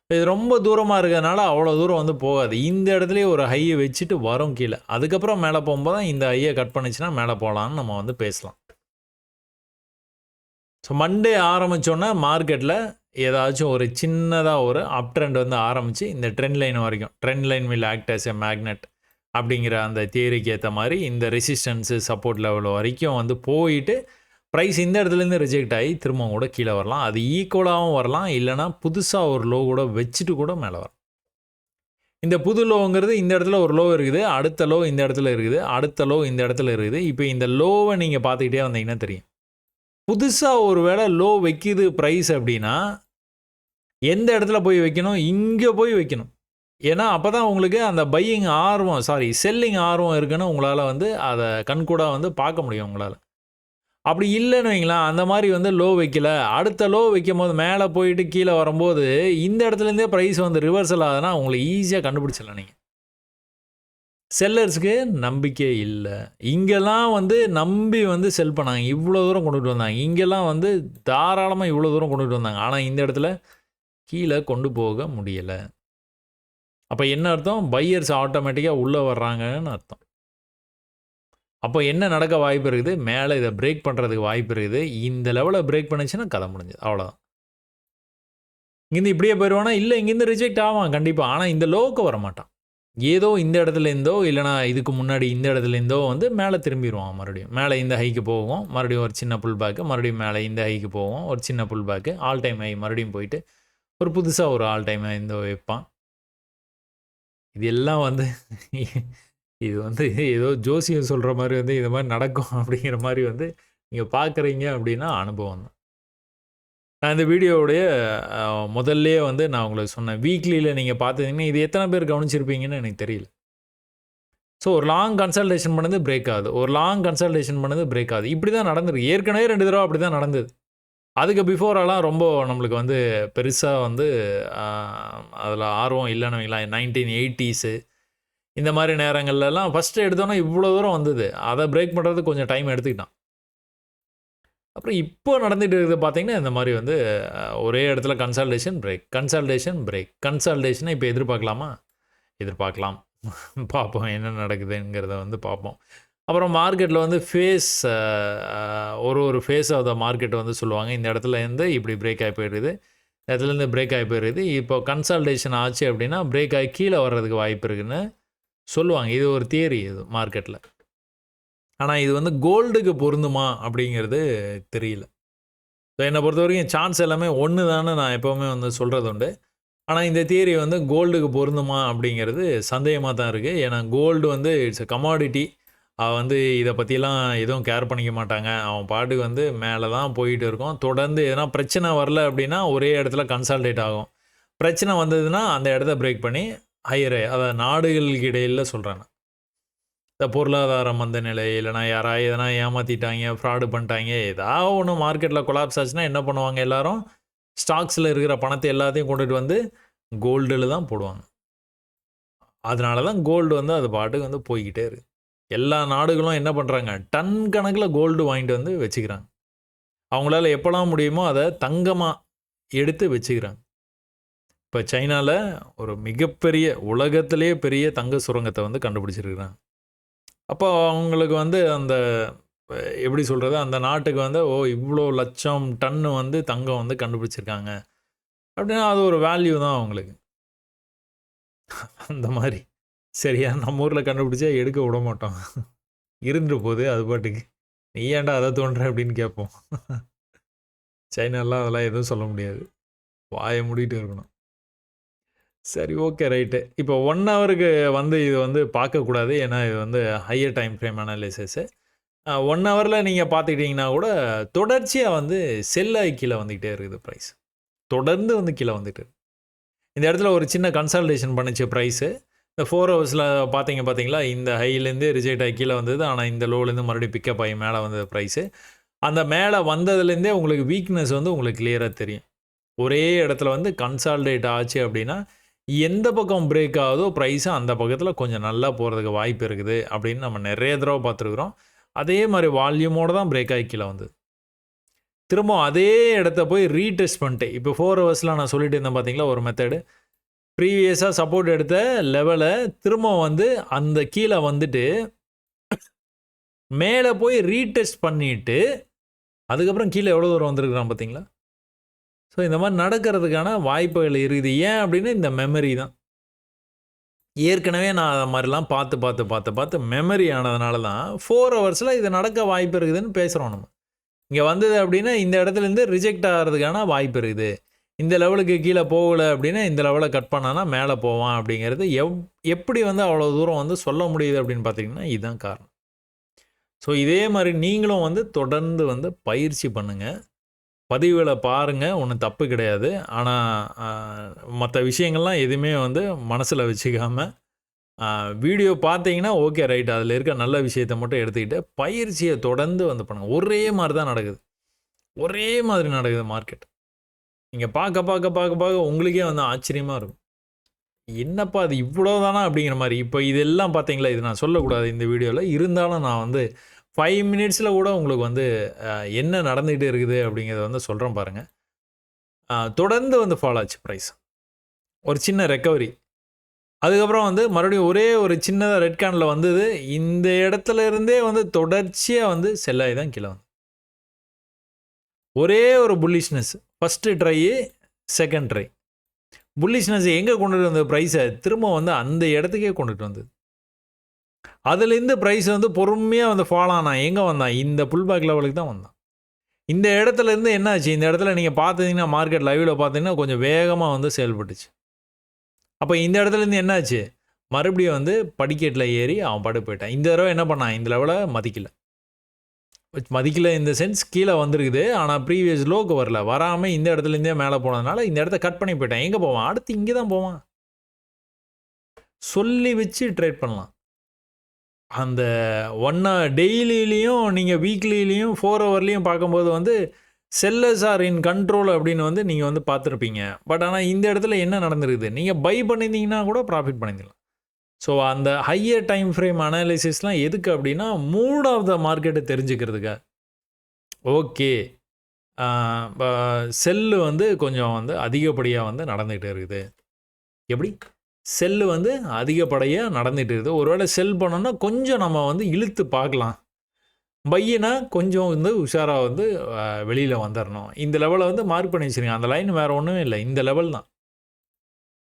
இது ரொம்ப தூரமாக இருக்கிறதுனால அவ்வளோ தூரம் வந்து போகாது. இந்த இடத்துலையே ஒரு ஹையை வச்சுட்டு வரும் கீழே. அதுக்கப்புறம் மேலே போகும்போது தான் இந்த ஹையை கட் பண்ணிச்சுன்னா மேலே போகலான்னு நம்ம வந்து பேசலாம். ஸோ மண்டே ஆரம்பித்தோன்னே மார்க்கெட்டில் ஏதாச்சும் ஒரு சின்னதாக ஒரு அப் ட்ரெண்ட் வந்து ஆரம்பித்து இந்த ட்ரெண்ட் லைன் வரைக்கும், trend line will act as a magnet அப்படிங்கிற அந்த தியரிக்கு ஏற்ற மாதிரி இந்த ரெசிஸ்டன்ஸு சப்போர்ட் லெவல் வரைக்கும் வந்து போயிட்டு ப்ரைஸ் இந்த இடத்துலேருந்து ரிஜெக்ட் ஆகி திரும்ப கூட கீழே வரலாம். அது ஈக்குவலாகவும் வரலாம், இல்லைனா புதுசாக ஒரு லோ கூட வச்சுட்டு கூட மேலே வரலாம். இந்த புது லோங்கிறது இந்த இடத்துல ஒரு லோ இருக்குது, அடுத்த லோ இந்த இடத்துல இருக்குது, அடுத்த லோ இந்த இடத்துல இருக்குது. இப்போ இந்த லோவை நீங்கள் பார்த்துக்கிட்டே வந்தீங்கன்னா தெரியும். புதுசாக ஒரு வேளை லோ வைக்கிது ப்ரைஸ் அப்படின்னா எந்த இடத்துல போய் வைக்கணும்? இங்கே போய் வைக்கணும். ஏன்னா அப்போ தான் உங்களுக்கு அந்த பையிங் ஆர்வம் செல்லிங் ஆர்வம் இருக்குன்னு உங்களால் வந்து அதை கண்கூடாக வந்து பார்க்க முடியும் உங்களால். அப்படி இல்லைன்னு வைங்களேன், அந்த மாதிரி வந்து லோ வைக்கல, அடுத்த லோ வைக்கும் போது மேலே போயிட்டு கீழே வரும்போது இந்த இடத்துலேருந்தே ப்ரைஸ் வந்து ரிவர்சல் ஆகுதுன்னா உங்களுக்கு ஈஸியாக கண்டுபிடிச்சிடலாம். நீங்கள் செல்லர்ஸுக்கு நம்பிக்கை இல்லை. இங்கெல்லாம் வந்து நம்பி வந்து செல் பண்ணாங்க, இவ்வளோ தூரம் கொண்டுட்டு வந்தாங்க. இங்கெல்லாம் வந்து தாராளமாக இவ்வளோ தூரம் கொண்டுட்டு வந்தாங்க. ஆனால் இந்த இடத்துல கீழே கொண்டு போக முடியலை. அப்போ என்ன அர்த்தம்? பையர்ஸ் ஆட்டோமேட்டிக்காக உள்ளே வர்றாங்கன்னு அர்த்தம். அப்போ என்ன நடக்க வாய்ப்பு இருக்குது? மேலே இதை பிரேக் பண்ணுறதுக்கு வாய்ப்பு இருக்குது. இந்த லெவலில் பிரேக் பண்ணிச்சுன்னா கதை முடிஞ்சது, அவ்வளோதான். இங்கேருந்து இப்படியே போயிடுவானா? இல்லை, இங்கேருந்து ரிஜெக்ட் ஆவான் கண்டிப்பாக. ஆனால் இந்த லோவுக்கு வரமாட்டான். ஏதோ இந்த இடத்துலேருந்தோ இல்லைனா இதுக்கு முன்னாடி இந்த இடத்துலேருந்தோ வந்து மேலே திரும்பிடுவான். மறுபடியும் மேலே இந்த ஹைக்கு போகும், மறுபடியும் ஒரு சின்ன புல் பேக்கு, மறுபடியும் மேலே இந்த ஹைக்கு போகும், ஒரு சின்ன புல் பேக்கு, ஆல் டைம் ஹை மறுபடியும் போயிட்டு ஒரு புதுசாக ஒரு ஆல் டைம் ஹை இந்த வைப்பான். இது எல்லாம் வந்து இது வந்து ஏதோ ஜோசியம் சொல்கிற மாதிரி வந்து இது மாதிரி நடக்கும் அப்படிங்கிற மாதிரி வந்து நீங்கள் பார்க்குறீங்க அப்படின்னா அனுபவம் தான். நான் இந்த வீடியோவுடைய முதல்லே வந்து நான் உங்களுக்கு சொன்னேன், வீக்லியில் நீங்கள் பார்த்துருந்தீங்கன்னா இது எத்தனை பேர் கவனிச்சிருப்பீங்கன்னு எனக்கு தெரியல. ஸோ ஒரு லாங் கன்சல்டேஷன் பண்ணது பிரேக் ஆகுது, ஒரு லாங் கன்சல்டேஷன் பண்ணது பிரேக் ஆகுது. இப்படி தான் நடந்திருக்கு. ஏற்கனவே 2 தடவை அப்படி தான் நடந்தது. அதுக்கு பிஃபோரெல்லாம் ரொம்ப நம்மளுக்கு வந்து பெருசாக வந்து அதில் ஆர்வம் இல்லைன்னு வைங்களேன். 1980s இந்த மாதிரி நேரங்கள்லாம் ஃபஸ்ட்டு எடுத்தோன்னா இவ்வளோ தூரம் வந்தது. அதை பிரேக் பண்ணுறதுக்கு கொஞ்சம் டைம் எடுத்துக்கிட்டான். அப்புறம் இப்போ நடந்துகிட்டு இருக்குது பார்த்தீங்கன்னா இந்த மாதிரி வந்து ஒரே இடத்துல கன்சல்டேஷன் பிரேக், கன்சல்டேஷன் பிரேக், கன்சல்டேஷனை இப்போ எதிர்பார்க்கலாமா? எதிர்பார்க்கலாம். பார்ப்போம் என்ன நடக்குதுங்கிறத வந்து பார்ப்போம். அப்புறம் மார்க்கெட்டில் வந்து ஒரு ஃபேஸ் ஆஃப் த மார்க்கெட்டை வந்து சொல்லுவாங்க. இந்த இடத்துலேருந்து இப்படி பிரேக் ஆகி போயிடுது, இந்த இடத்துலேருந்து பிரேக் ஆகி போயிடுது. இப்போ கன்சல்டேஷன் ஆச்சு அப்படின்னா பிரேக் ஆகி கீழே வர்றதுக்கு வாய்ப்பு இருக்குதுன்னு சொல்லுவாங்க. இது ஒரு தியரி இது மார்க்கெட்டில். ஆனால் இது வந்து கோல்டுக்கு பொருந்துமா அப்படிங்கிறது தெரியல. ஸோ என்னை பொறுத்த வரைக்கும் சான்ஸ் எல்லாமே ஒன்று தானே நான் எப்போவுமே வந்து சொல்கிறது உண்டு. ஆனால் இந்த தியரி வந்து கோல்டுக்கு பொருந்துமா அப்படிங்கிறது சந்தேகமாக தான் இருக்குது. ஏன்னா கோல்டு வந்து இட்ஸ் எ கமாடிட்டி. அவன் வந்து இதை பற்றிலாம் எதுவும் கேர் பண்ணிக்க மாட்டாங்க. அவன் பாட்டுக்கு வந்து மேலே தான் போயிட்டு இருக்கும். தொடர்ந்து எதனா பிரச்சனை வரல அப்படின்னா ஒரே இடத்துல கன்சால்டேட் ஆகும். பிரச்சனை வந்ததுன்னா அந்த இடத்த பிரேக் பண்ணி ஹையர் அதாவது நாடுகளுக்கு இடையில் சொல்கிறேன். இந்த பொருளாதார மந்த நிலை இல்லைனா யாராவது எதனா ஏமாற்றிட்டாங்க, ஃப்ராடு பண்ணிட்டாங்க, ஏதாவது ஒன்று மார்க்கெட்டில் கொலாப்ஸ் ஆச்சுன்னா என்ன பண்ணுவாங்க எல்லாரும்? ஸ்டாக்ஸில் இருக்கிற பணத்தை எல்லாத்தையும் கொண்டுட்டு வந்து கோல்டில் தான் போடுவாங்க. அதனால தான் கோல்டு வந்து அது பாட்டுக்கு வந்து போய்கிட்டே இருக்குது. எல்லா நாடுகளும் என்ன பண்ணுறாங்க? டன் கணக்கில் கோல்டு வாங்கிட்டு வந்து வச்சுக்கிறாங்க. அவங்களால எப்போலாம் முடியுமோ அதை தங்கமாக எடுத்து வச்சுக்கிறாங்க. இப்போ சைனாவில் ஒரு மிகப்பெரிய உலகத்திலேயே பெரிய தங்க சுரங்கத்தை வந்து கண்டுபிடிச்சிருக்கிறாங்க. அப்போ அவங்களுக்கு வந்து அந்த எப்படி சொல்கிறது, அந்த நாட்டுக்கு வந்து இவ்வளோ லட்சம் டன்னு வந்து தங்கம் வந்து கண்டுபிடிச்சிருக்காங்க அப்படின்னா அது ஒரு வேல்யூ தான் அவங்களுக்கு. அந்த மாதிரி சரியா நம்ம ஊரில் கண்டுபிடிச்சா எடுக்க விட மாட்டோம். இருந்துட்டு போகுது அது பாட்டுக்கு. நீ ஏன்டா அதை தோன்ற அப்படின்னு கேட்போம். சைனாலாம் அதெல்லாம் எதுவும் சொல்ல முடியாது. வாயை மூடிட்டு இருக்கணும். சரி, ஓகே, ரைட்டு. இப்போ 1 ஹவருக்கு வந்து இது வந்து பார்க்கக்கூடாது. ஏன்னா இது வந்து ஹையர் டைம் ஃப்ரேம் அனாலிசிஸு. 1 ஹவரில் நீங்கள் பார்த்துக்கிட்டிங்கன்னா கூட தொடர்ச்சியாக வந்து செல்லாகி கீழே வந்துக்கிட்டே இருக்குது ப்ரைஸ். தொடர்ந்து வந்து கீழே வந்துட்டு. இந்த இடத்துல ஒரு சின்ன கன்சால்டேஷன் பண்ணிச்சு ப்ரைஸு. இந்த 4 ஹவர்ஸில் பார்த்தீங்களா, இந்த ஹைலேருந்து ரிஜெக்ட் ஆகி கீழே வந்தது. ஆனால் இந்த லோலேருந்து மறுபடியும் பிக்கப் ஆகி மேலே வந்தது ப்ரைஸு. அந்த மேலே வந்ததுலேருந்தே உங்களுக்கு வீக்னஸ் வந்து உங்களுக்கு கிளியராக தெரியும். ஒரே இடத்துல வந்து கன்சால்டேட் ஆச்சு அப்படின்னா எந்த பக்கம் பிரேக் ஆகுதோ ப்ரைஸு அந்த பக்கத்தில் கொஞ்சம் நல்லா போகிறதுக்கு வாய்ப்பு இருக்குது அப்படின்னு நம்ம நிறைய தடவை பார்த்துருக்குறோம். அதே மாதிரி வால்யூமோடு தான் பிரேக் ஆகி கீழே வந்தது. திரும்ப அதே இடத்த போய் ரீடெஸ்ட் பண்ணிட்டு இப்போ 4 ஹவர்ஸில் நான் சொல்லிட்டு இருந்தேன் பார்த்தீங்களா ஒரு மெத்தடு. ப்ரீவியஸாக சப்போர்ட் எடுத்த லெவலை திரும்ப வந்து அந்த கீழே வந்துட்டு மேலே போய் ரீடெஸ்ட் பண்ணிவிட்டு அதுக்கப்புறம் கீழே எவ்வளோ தூரம் வந்திருக்கிறான் பார்த்தீங்களா. ஸோ இந்த மாதிரி நடக்கிறதுக்கான வாய்ப்புகள் இருக்குது. ஏன் அப்படின்னா இந்த மெமரி தான். ஏற்கனவே நான் அதை மாதிரிலாம் பார்த்து மெமரி ஆனதுனால தான் 4 ஹவர்ஸில் இது நடக்க வாய்ப்பு இருக்குதுன்னு பேசுகிறோம் நம்ம. இங்கே வந்தது அப்படின்னா இந்த இடத்துலேருந்து ரிஜெக்ட் ஆகிறதுக்கான வாய்ப்பு இருக்குது. இந்த லெவலுக்கு கீழே போகலை அப்படின்னா இந்த லெவலை கட் பண்ணானா மேலே போவான் அப்படிங்கிறது எப்படி வந்து அவ்வளோ தூரம் வந்து சொல்ல முடியுது அப்படின்னு பார்த்தீங்கன்னா இதுதான் காரணம். ஸோ இதே மாதிரி நீங்களும் வந்து தொடர்ந்து வந்து பயிற்சி பண்ணுங்கள். பதிவுகளை பாருங்கள், ஒன்றும் தப்பு கிடையாது. ஆனால் மற்ற விஷயங்கள்லாம் எதுவுமே வந்து மனசில் வச்சுக்காமல் வீடியோ பார்த்தீங்கன்னா ஓகே ரைட், அதில் இருக்க நல்ல விஷயத்தை மட்டும் எடுத்துக்கிட்டு பயிற்சியை தொடர்ந்து வந்து பண்ணுங்கள். ஒரே மாதிரி தான் நடக்குது, ஒரே மாதிரி நடக்குது மார்க்கெட். நீங்கள் பார்க்க உங்களுக்கே வந்து ஆச்சரியமாக இருக்கும். என்னப்பா அது இவ்வளோ தானா அப்படிங்கிற மாதிரி. இப்போ இதெல்லாம் பார்த்தீங்களா, இது நான் சொல்லக்கூடாது இந்த வீடியோவில். இருந்தாலும் நான் வந்து 5 மினிட்ஸில் கூட உங்களுக்கு வந்து என்ன நடந்துகிட்டு இருக்குது அப்படிங்கிறத வந்து சொல்கிறேன் பாருங்கள். தொடர்ந்து வந்து ஃபாலோ ஆச்சு ப்ரைஸ். ஒரு சின்ன ரெக்கவரி. அதுக்கப்புறம் வந்து மறுபடியும் ஒரே ஒரு சின்னதாக ரெட் கேனில் வந்தது. இந்த இடத்துல இருந்தே வந்து தொடர்ச்சியாக வந்து செல்லாகி தான் கீழே வந்து ஒரே ஒரு bullishness. First try, second try. Bullishness எங்கே கொண்டுட்டு வந்த ப்ரைஸை திரும்ப வந்து அந்த இடத்துக்கே கொண்டுட்டு வந்தது. அதுலேருந்து ப்ரைஸ் வந்து பொறுமையாக வந்து ஃபாலோ ஆனான். எங்கே வந்தான்? இந்த புல் பேக் லெவலுக்கு தான் வந்தான். இந்த இடத்துலேருந்து என்ன ஆச்சு? இந்த இடத்துல நீங்கள் பார்த்தீங்கன்னா மார்க்கெட் லைவில் பார்த்தீங்கன்னா கொஞ்சம் வேகமாக வந்து செயல்பட்டுச்சு. அப்போ இந்த இடத்துலேருந்து என்ன ஆச்சு? மறுபடியும் வந்து படிக்கட்டில் ஏறி அவன் பாட்டு போயிட்டான். இந்த தடவை என்ன பண்ணான்? இந்த லெவலை மதிக்கல இந்த சென்ஸ் கீழே வந்திருக்குது. ஆனால் ப்ரீவியஸ் லோக்கு வரல. வராமல் இந்த இடத்துலேருந்தே மேலே போனதுனால இந்த இடத்த கட் பண்ணி போயிட்டான். எங்கே போவான்? அடுத்து இங்கே தான் போவான். சொல்லி வச்சு ட்ரேட் பண்ணலாம். அந்த டெய்லியிலையும் நீங்கள் வீக்லிலையும் 4 ஹவர்லேயும் பார்க்கும்போது வந்து செல்லர்ஸ் ஆர் இன் கண்ட்ரோல் அப்படின்னு வந்து நீங்கள் வந்து பார்த்துருப்பீங்க. பட் ஆனால் இந்த இடத்துல என்ன நடந்திருக்குது? நீங்கள் பை பண்ணியிருந்தீங்கன்னா கூட ப்ராஃபிட் பண்ணிக்கலாம். ஸோ அந்த ஹையர் டைம் ஃப்ரேம் அனாலிசிஸ்லாம் எதுக்கு அப்படின்னா மூட் ஆஃப் த மார்க்கெட்டை தெரிஞ்சுக்கிறதுக்காக. ஓகே, செல்லு வந்து கொஞ்சம் வந்து அதிகப்படியாக வந்து நடந்துகிட்டே இருக்குது. எப்படி? செல்லு வந்து அதிகப்படியாக நடந்துகிட்டு இருக்குது. ஒருவேளை செல் பண்ணோன்னா கொஞ்சம் நம்ம வந்து இழுத்து பார்க்கலாம். பையனா கொஞ்சம் வந்து உஷாராக வந்து வெளியில் வந்துடணும். இந்த லெவலை வந்து மார்க் பண்ணி வச்சுருங்க. அந்த லைன் வேறு ஒன்றுமே இல்லை, இந்த லெவல் தான்.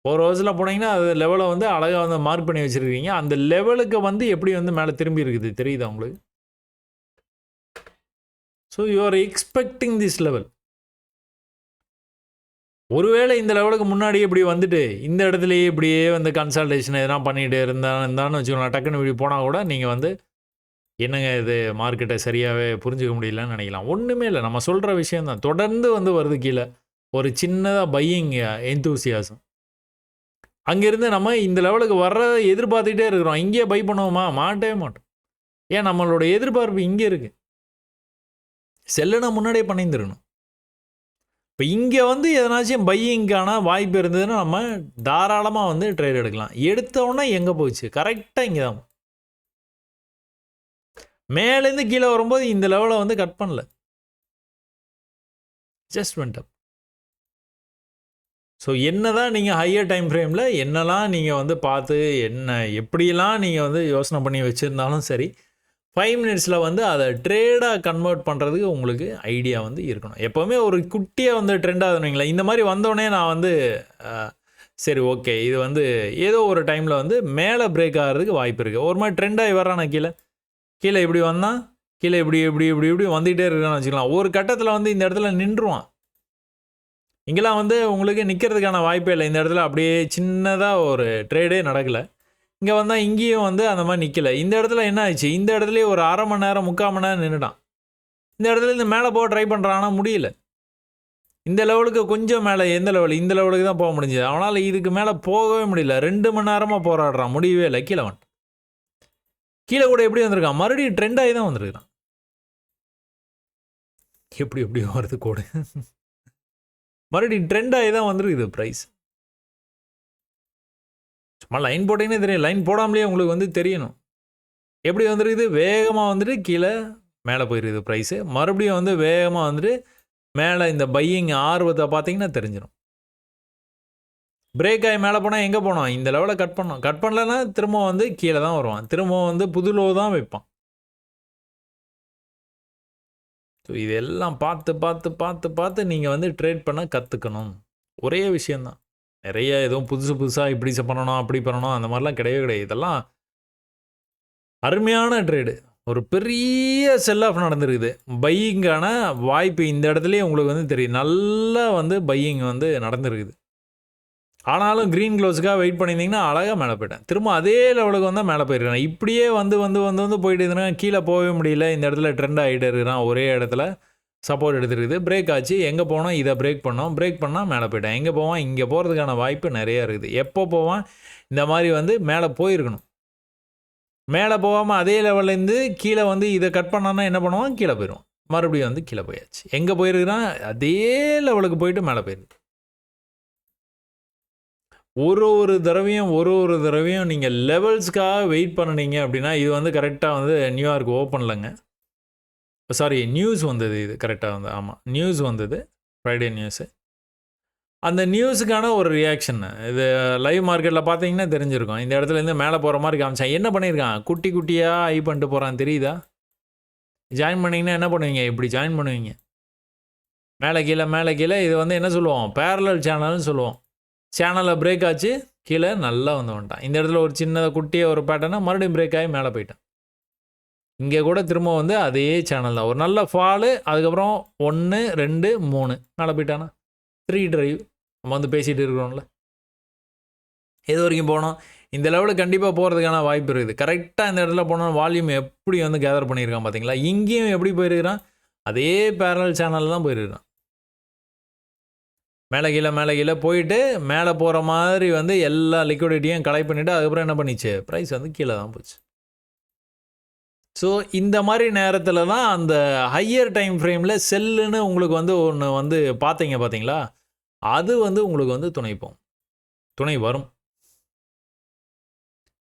4 ஹவர்ஸில் போனீங்கன்னா அது லெவலை வந்து அழகாக வந்து மார்க் பண்ணி வச்சுருக்கீங்க. அந்த லெவலுக்கு வந்து எப்படி வந்து மேலே திரும்பி இருக்குது தெரியுதா உங்களுக்கு? So you are expecting this level. ஒருவேளை இந்த லெவலுக்கு முன்னாடி இப்படி வந்துட்டு இந்த இடத்துலையே இப்படியே வந்து கன்சல்டேஷன் எதனா பண்ணிகிட்டு இருந்தான்னு வச்சுக்கோங்களேன். டக்குன்னு இப்படி போனால் கூட நீங்கள் வந்து என்னங்க இது மார்க்கெட்டை சரியாகவே புரிஞ்சுக்க முடியலன்னு நினைக்கலாம். ஒன்றுமே இல்லை, நம்ம சொல்கிற விஷயம் தான் தொடர்ந்து வந்து வருது கீழே. ஒரு சின்னதாக பையிங் எந்தூசியாசம் அங்கேருந்து நம்ம இந்த லெவலுக்கு வர்றதை எதிர்பார்த்துக்கிட்டே இருக்கிறோம். இங்கேயே பை பண்ணுவோமா? மாட்டவே மாட்டோம். ஏன் நம்மளோட எதிர்பார்ப்பு இங்கே இருக்குது. செல்லுனா முன்னாடியே பண்ணியிருந்துருக்கணும். இப்போ இங்கே வந்து எதனாச்சும் பையிங்கான வாய்ப்பு இருந்ததுன்னா நம்ம தாராளமாக வந்து ட்ரேட் எடுக்கலாம். எடுத்தோடனே எங்கே போச்சு? கரெக்டாக இங்கே தான். மேலேருந்து கீழே வரும்போது இந்த லெவலை வந்து கட் பண்ணல, ஜஸ்ட் வெண்ட் அப். ஸோ என்ன தான் நீங்கள் ஹையர் டைம் ஃப்ரேமில் என்னெல்லாம் நீங்கள் வந்து பார்த்து எப்படியெல்லாம் நீங்கள் வந்து யோசனை பண்ணி வச்சுருந்தாலும் சரி, 5 மினிட்ஸில் வந்து அதை ட்ரேடாக கன்வெர்ட் பண்ணுறதுக்கு உங்களுக்கு ஐடியா வந்து இருக்கணும். எப்போவுமே ஒரு குட்டியாக வந்து ட்ரெண்ட் ஆகுதுங்களா, இந்த மாதிரி வந்தோடனே நான் வந்து சரி ஓகே இது வந்து ஏதோ ஒரு டைமில் வந்து மேலே பிரேக் ஆகிறதுக்கு வாய்ப்பு இருக்குது. ஒரு மாதிரி ட்ரெண்டாகி வர்றானா கீழே இப்படி வந்தால் கீழே இப்படி வந்துகிட்டே இருக்கான்னு வச்சுக்கலாம். ஒரு கட்டத்தில் வந்து இந்த இடத்துல நின்றுவான். இங்கெல்லாம் வந்து உங்களுக்கு நிற்கிறதுக்கான வாய்ப்பே இல்லை. இந்த இடத்துல அப்படியே சின்னதாக ஒரு ட்ரேடே நடக்கலை. இங்கே வந்தால் இங்கேயும் வந்து அந்த மாதிரி நிற்கலை. இந்த இடத்துல என்ன ஆச்சு? இந்த இடத்துலேயே ஒரு 1/2 மணி நேரம் 3/4 மணி நேரம் நின்றுட்டான். இந்த இடத்துல இந்த மேலே போக ட்ரை பண்ணுறான், ஆனால் முடியல. இந்த லெவலுக்கு கொஞ்சம் மேலே, எந்த லெவல்? இந்த லெவலுக்கு தான் போக முடிஞ்சுது. அவனால் இதுக்கு மேலே போகவே முடியல. 2 மணி நேரமாக போராடுறான், முடியவே இல்லை. கீழே வந்துட்டான். கீழே கூட எப்படி வந்திருக்கான்? மறுபடியும் ட்ரெண்ட் ஆகி தான் வந்துருக்கான். எப்படி வருது கோடு? மறுபடியும் ட்ரெண்ட் ஆகி தான் வந்துருக்குது ப்ரைஸ். சும்மா லைன் போட்டிங்கன்னே தெரியும். லைன் போடாமலே உங்களுக்கு வந்து தெரியணும். எப்படி வந்துருக்குது? வேகமாக வந்துட்டு கீழே மேலே போயிருக்குது ப்ரைஸு. மறுபடியும் வந்து வேகமாக வந்துட்டு மேலே இந்த பையிங் ஆர்வத்தை பார்த்தீங்கன்னா தெரிஞ்சிடும். பிரேக் ஆகி மேலே போனால் எங்கே போனோம்? இந்த லெவலை கட் பண்ணோம். கட் பண்ணலன்னா திரும்ப வந்து கீழே தான் வருவான். திரும்ப வந்து புது லோ தான் வைப்பான். ஸோ இதெல்லாம் பார்த்து நீங்கள் வந்து ட்ரேட் பண்ண கற்றுக்கணும். ஒரே விஷயந்தான். நிறைய எதுவும் புதுசாக இப்படி பண்ணணும் அப்படி பண்ணணும் அந்த மாதிரிலாம் கிடையவே கிடையாது. இதெல்லாம் அருமையான ட்ரேடு. ஒரு பெரிய செல் ஆஃப் நடந்திருக்குது. பையிங்கான வாய்ப்பு இந்த இடத்துலையே உங்களுக்கு வந்து தெரியும். நல்லா வந்து பையிங் வந்து நடந்திருக்குது. ஆனாலும் க்ரீன் க்ளோஸுக்காக வெயிட் பண்ணியிருந்தீங்கன்னா அழகாக மேலே போயிட்டேன். திரும்ப அதே லெவலுக்கு வந்தால் மேலே போயிருக்கேன். இப்படியே வந்து போயிட்டு இருந்தேன்னா கீழே போகவே முடியல. இந்த இடத்துல ட்ரெண்ட் ஆகிட்டு இருக்கிறான். ஒரே இடத்துல சப்போர்ட் எடுத்துருக்குது. பிரேக் ஆச்சு. எங்கே போனோம்? இதை பிரேக் பண்ணோம். பிரேக் பண்ணால் மேலே போயிட்டேன். எங்கே போவான்? இங்கே போகிறதுக்கான வாய்ப்பு நிறையா இருக்குது. எப்போ போவான்? இந்த மாதிரி வந்து மேலே போயிருக்கணும். மேலே போகாமல் அதே லெவல்லேருந்து கீழே வந்து இதை கட் பண்ணான்னா என்ன பண்ணுவான்? கீழே போயிடுவான். மறுபடியும் வந்து கீழே போயாச்சு. எங்கே போயிருக்கிறான்? அதே லெவலுக்கு போயிட்டு மேலே போயிருக்கு. ஒரு தடவையும் நீங்கள் லெவல்ஸ்க்காக வெயிட் பண்ணினீங்க அப்படின்னா, இது வந்து கரெக்டாக வந்து நியூயார்க் ஓப்பன்லங்க. சாரி, நியூஸ் வந்தது. இது கரெக்டாக வந்து ஆமாம், நியூஸ் வந்தது. Friday news. அந்த நியூஸுக்கான ஒரு ரியாக்ஷன் இது லைவ் மார்க்கெட்டில் பார்த்தீங்கன்னா தெரிஞ்சிருக்கும். இந்த இடத்துலேருந்து மேலே போகிற மாதிரி காமிச்சான். என்ன பண்ணியிருக்கான்? குட்டியாக ஐ பண்ணிட்டு போகிறான், தெரியுதா? ஜாயின் பண்ணிங்கன்னா என்ன பண்ணுவீங்க? இப்படி ஜாயின் பண்ணுவீங்க. மேலே கீழே இது வந்து என்ன சொல்லுவோம்? பேரலல் சேனல்னு சொல்லுவோம். சேனலில் பிரேக் ஆச்சு, கீழே நல்லா வந்து வந்துட்டான். இந்த இடத்துல ஒரு சின்னதாக குட்டியாக ஒரு பேட்டர்னா மறுபடியும் பிரேக் ஆகி மேலே போயிட்டான். இங்கே கூட திரும்ப வந்து அதே சேனல் தான். ஒரு நல்ல ஃபாலு, அதுக்கப்புறம் 1, 2, 3 மேலே போயிட்டானா 3 ட்ரைவ். நம்ம வந்து பேசிகிட்டு இருக்கிறோம்ல, எது வரைக்கும் போனோம்? இந்த லெவலில் கண்டிப்பாக போகிறதுக்கான வாய்ப்பு இருக்குது. கரெக்டாக இந்த இடத்துல போனோம். வால்யூம் எப்படி வந்து கேதர் பண்ணியிருக்கான் பார்த்தீங்களா? இங்கேயும் எப்படி போயிருக்கிறான்? அதே பேரலல் சேனலில் தான் போயிருக்கிறான். மேலே கீழே போயிட்டு மேலே போகிற மாதிரி வந்து எல்லா லிக்விடிட்டியும் கலெக்ட் பண்ணிவிட்டு அதுக்கப்புறம் என்ன பண்ணிச்சு? ப்ரைஸ் வந்து கீழே தான் போச்சு. ஸோ இந்த மாதிரி நேரத்தில் தான் அந்த ஹையர் டைம் ஃப்ரேமில் செல்லுன்னு உங்களுக்கு வந்து ஒன்று வந்து பார்த்தீங்களா? அது வந்து உங்களுக்கு வந்து துணை வரும்.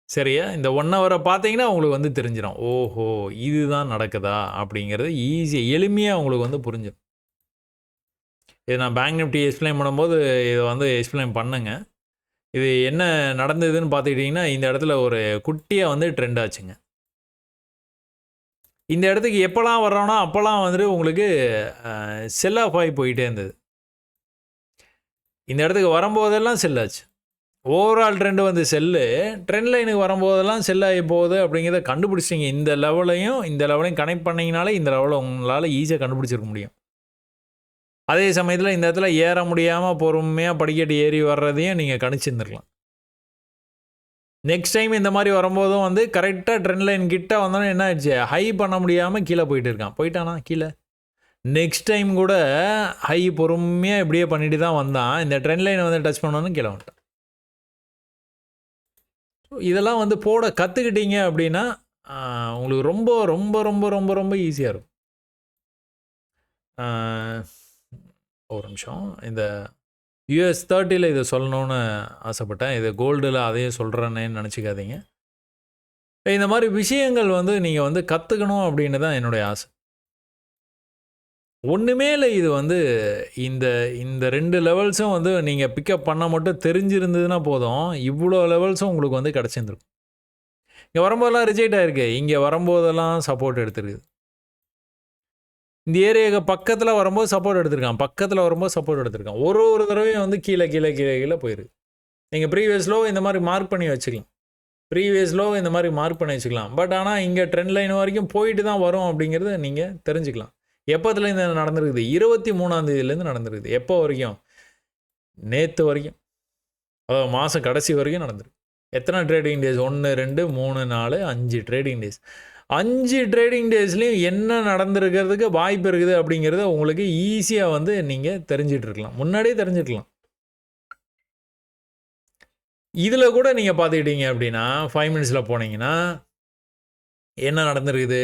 சரியா? இந்த 1 ஹவரை பார்த்தீங்கன்னா உங்களுக்கு வந்து தெரிஞ்சிடும். ஓஹோ, இதுதான் நடக்குதா அப்படிங்கிறது ஈஸியாக எளிமையாக உங்களுக்கு வந்து புரிஞ்சிடும். இது நான் பேங்க் நிஃப்டி எக்ஸ்பிளைன் பண்ணும்போது இதை வந்து எக்ஸ்பிளைன் பண்ணுங்க. இது என்ன நடந்ததுன்னு பார்த்துக்கிட்டிங்கன்னா, இந்த இடத்துல ஒரு குட்டியாக வந்து ட்ரெண்ட் ஆச்சுங்க. இந்த இடத்துக்கு எப்போலாம் வர்றோன்னா அப்போல்லாம் வந்துட்டு உங்களுக்கு செல் ஆஃப் ஆகி போயிட்டே இருந்தது. இந்த இடத்துக்கு வரும்போதெல்லாம் செல் ஆச்சு. ஓவரால் ட்ரெண்டு வந்து ட்ரெண்ட் லைனுக்கு வரும்போதெல்லாம் செல் ஆகி போகுது அப்படிங்கிறத கண்டுபிடிச்சிங்க. இந்த லெவலையும் கனெக்ட் பண்ணிங்கனாலே இந்த லெவலை உங்களால் ஈஸியாக கண்டுபிடிச்சிருக்க முடியும். அதே சமயத்தில் இந்த இடத்துல ஏற முடியாமல் பொறுமையாக படிக்கட்டு ஏறி வர்றதையும் நீங்கள் கணிச்சிருந்துருக்கலாம். நெக்ஸ்ட் டைம் இந்த மாதிரி வரும்போதும் வந்து கரெக்டாக ட்ரெண்ட் லைன் கிட்ட வந்தோன்னே என்ன ஆயிடுச்சு, ஹை பண்ண முடியாமல் கீழே போயிட்டு இருக்கான். போயிட்டானா கீழே. நெக்ஸ்ட் டைம் கூட ஹை பொறுமையாக இப்படியே பண்ணிட்டு தான் வந்தான். இந்த ட்ரெண்ட் லைனை வந்து டச் பண்ணோன்னு கீழே வந்துட்டான். இதெல்லாம் வந்து போட கற்றுக்கிட்டீங்க அப்படின்னா உங்களுக்கு ரொம்ப ரொம்ப ரொம்ப ரொம்ப ரொம்ப ஈஸியாக இருக்கும். ஒரு நிமிஷம், இந்த US30 இதை சொல்லணும்னு ஆசைப்பட்டேன். இது கோல்டில் அதையும் சொல்கிறேன்னு நினச்சிக்காதீங்க. இந்த மாதிரி விஷயங்கள் வந்து நீங்கள் வந்து கற்றுக்கணும் அப்படின்னு தான் என்னுடைய ஆசை. ஒன்றுமே இல்லை, இது வந்து இந்த இந்த 2 லெவல்ஸும் வந்து நீங்கள் பிக்கப் பண்ண மட்டும் தெரிஞ்சிருந்ததுன்னா போதும், இவ்வளோ லெவல்ஸும் உங்களுக்கு வந்து கிடச்சிருந்துருக்கும். இங்கே வரும்போதெல்லாம் ரிஜெக்ட் ஆகிருக்கு, இங்கே வரும்போதெல்லாம் சப்போர்ட் எடுத்துருக்குது. இந்த ஏரியாவுக்கு பக்கத்தில் வரும்போது சப்போர்ட் எடுத்திருக்கான், பக்கத்தில் வரும்போது சப்போர்ட் எடுத்திருக்கான். ஒரு ஒரு தடவையும் வந்து கீழே கீழே கீழே கீழே போயிருக்கு. நீங்கள் ப்ரீவியஸ் லோ இந்த மாதிரி மார்க் பண்ணி வச்சுக்கலாம், ப்ரீவியஸ் லோ இந்த மாதிரி மார்க் பண்ணி வச்சுக்கலாம். பட் ஆனால் இங்கே ட்ரெண்ட் லைன் வரைக்கும் போயிட்டு தான் வரும் அப்படிங்கிறத நீங்கள் தெரிஞ்சுக்கலாம். எப்போதுலேருந்து நடந்துருக்குது, 23ஆம் தேதியிலேருந்து நடந்துருக்குது. எப்போ வரைக்கும், நேற்று வரைக்கும், அதாவது மாதம் கடைசி வரைக்கும் நடந்துருக்கு. எத்தனை trading days, 1 2 3 4 5 trading days. 5 trading டேஸ்லேயும் என்ன நடந்திருக்கிறதுக்கு வாய்ப்பு இருக்குது அப்படிங்கிறத உங்களுக்கு ஈஸியாக வந்து நீங்கள் தெரிஞ்சிட்டு இருக்கலாம், முன்னாடியே தெரிஞ்சுக்கலாம். இதில் கூட நீங்கள் பார்த்துக்கிட்டீங்க அப்படின்னா 5 மினிட்ஸில் போனீங்கன்னா என்ன நடந்திருக்குது.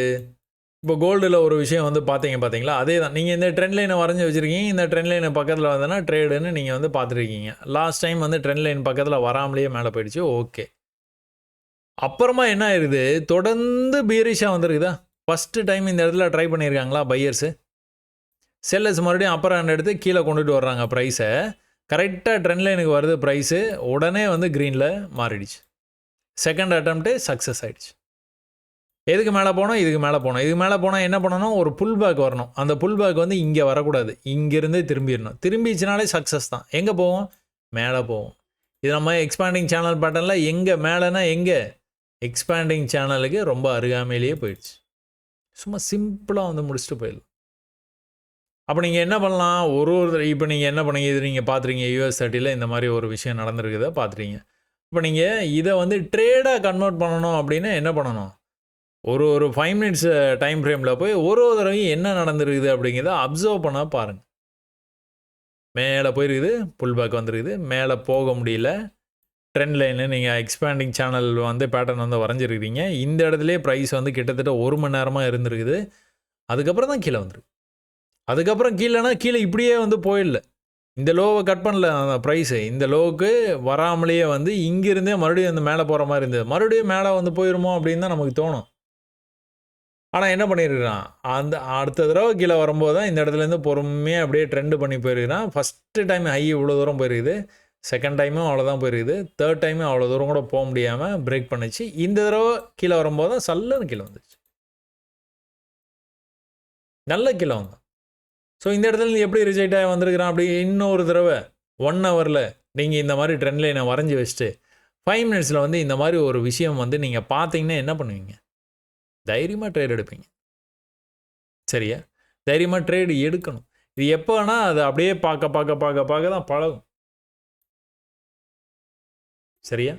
இப்போ கோல்டில் ஒரு விஷயம் வந்து பார்த்தீங்களா, அதே தான். நீங்கள் இந்த ட்ரெண்ட் லைனை வரைஞ்சி வச்சுருக்கீங்க, இந்த ட்ரெண்ட் லைனை பக்கத்தில் வந்தோன்னா ட்ரேடுன்னு நீங்கள் வந்து பார்த்துருக்கீங்க. லாஸ்ட் டைம் வந்து ட்ரெண்ட் லைன் பக்கத்தில் வராமலேயே மேலே போயிடுச்சு, ஓகே. அப்புறமா என்ன ஆயிருது, தொடர்ந்து பீரிஷாக வந்துருக்குதா. ஃபஸ்ட்டு டைம் இந்த இடத்துல ட்ரை பண்ணியிருக்காங்களா பையர்ஸு, செல்லர்ஸ் மறுபடியும் அப்பர் ஹேண்ட் எடுத்து கீழே கொண்டுட்டு வர்றாங்க ப்ரைஸை. கரெக்டாக ட்ரெண்ட் லைனுக்கு வருது ப்ரைஸு, உடனே வந்து க்ரீனில் மாறிடுச்சு. செகண்ட் அட்டம்ப்ட்டு சக்ஸஸ் ஆகிடுச்சு. எதுக்கு மேலே போனோம், இதுக்கு மேலே போனோம். இதுக்கு மேலே போனால் என்ன பண்ணணும், ஒரு புல் பேக் வரணும். அந்த புல் பேக் வந்து இங்கே வரக்கூடாது, இங்கேருந்தே திரும்பிடணும். திரும்பிச்சுனாலே சக்ஸஸ் தான். எங்கே போவோம், மேலே போவோம். இது நம்ம எக்ஸ்பேண்டிங் சேனல் பேட்டர்னில் எங்கே மேலேனா எங்கே, எக்ஸ்பேண்டிங் சேனலுக்கு ரொம்ப அருகாமையிலேயே போயிடுச்சு. சும்மா சிம்பிளாக வந்து முடிச்சுட்டு போயிடலாம். அப்போ நீங்கள் என்ன பண்ணலாம், ஒரு இப்போ நீங்கள் என்ன பண்ணீங்க, இது நீங்கள் பார்த்துறீங்க US30 இந்த மாதிரி ஒரு விஷயம் நடந்திருக்குதை பார்த்துறீங்க. இப்போ நீங்கள் இதை வந்து ட்ரேடாக கன்வெர்ட் பண்ணணும் அப்படின்னா என்ன பண்ணணும், ஒரு 5 மினிட்ஸ் டைம் ஃப்ரேமில் போய் ஒரு தடவையும் என்ன நடந்துருக்குது அப்படிங்கிறத அப்சர்வ் பண்ண பாருங்கள். மேலே போயிருக்குது, புல் பேக் வந்துருக்குது, மேலே போக முடியல. ட்ரெண்ட் லைனு நீங்கள் எக்ஸ்பேண்டிங் சேனல் வந்து பேட்டர்ன் வந்து வரைஞ்சிருக்கிறீங்க. இந்த இடத்துலேயே ப்ரைஸ் வந்து கிட்டத்தட்ட 1 மணி நேரமாக இருந்திருக்குது. அதுக்கப்புறம் தான் கீழே வந்துருக்கு. அதுக்கப்புறம் கீழேனா கீழே இப்படியே வந்து போயிடல, இந்த லோவை கட் பண்ணல அந்த ப்ரைஸு. இந்த லோவுக்கு வராமலேயே வந்து இங்கிருந்தே மறுபடியும் வந்து மேலே போகிற மாதிரி இருந்தது. மறுபடியும் மேலே வந்து போயிருமோ அப்படின்னு தான் நமக்கு தோணும். ஆனால் என்ன பண்ணியிருக்கிறான், அந்த அடுத்த தடவை கீழே வரும்போது தான் இந்த இடத்துலேருந்து பொறுமையாக அப்படியே ட்ரெண்டு பண்ணி போயிருக்கிறான். ஃபஸ்ட்டு டைம் ஹை இவ்வளோ தூரம் போயிருக்குது, செகண்ட் டைமும் அவ்வளோதான் போயிருக்குது, தேர்ட் டைமும் அவ்வளோ தூரம் கூட போக முடியாமல் பிரேக் பண்ணிச்சு. இந்த தடவை கீழே வரும்போது தான் சல்லுன்னு கீழே வந்துச்சு, நல்ல கீழே வந்தான். ஸோ இந்த இடத்துல எப்படி ரிஜெக்ட் ஆகி வந்திருக்கிறான் அப்படி. இன்னொரு தடவை 1 ஹவரில் நீங்கள் இந்த மாதிரி ட்ரெண்ட் லைனை வரைஞ்சி வச்சுட்டு 5 மினிட்ஸில் வந்து இந்த மாதிரி ஒரு விஷயம் வந்து நீங்கள் பார்த்தீங்கன்னா என்ன பண்ணுவீங்க, தைரியமாக ட்ரேட் எடுப்பீங்க. சரியா, தைரியமாக ட்ரேடு எடுக்கணும். இது எப்போனா அது அப்படியே பார்க்க தான் பழகும். சரியா.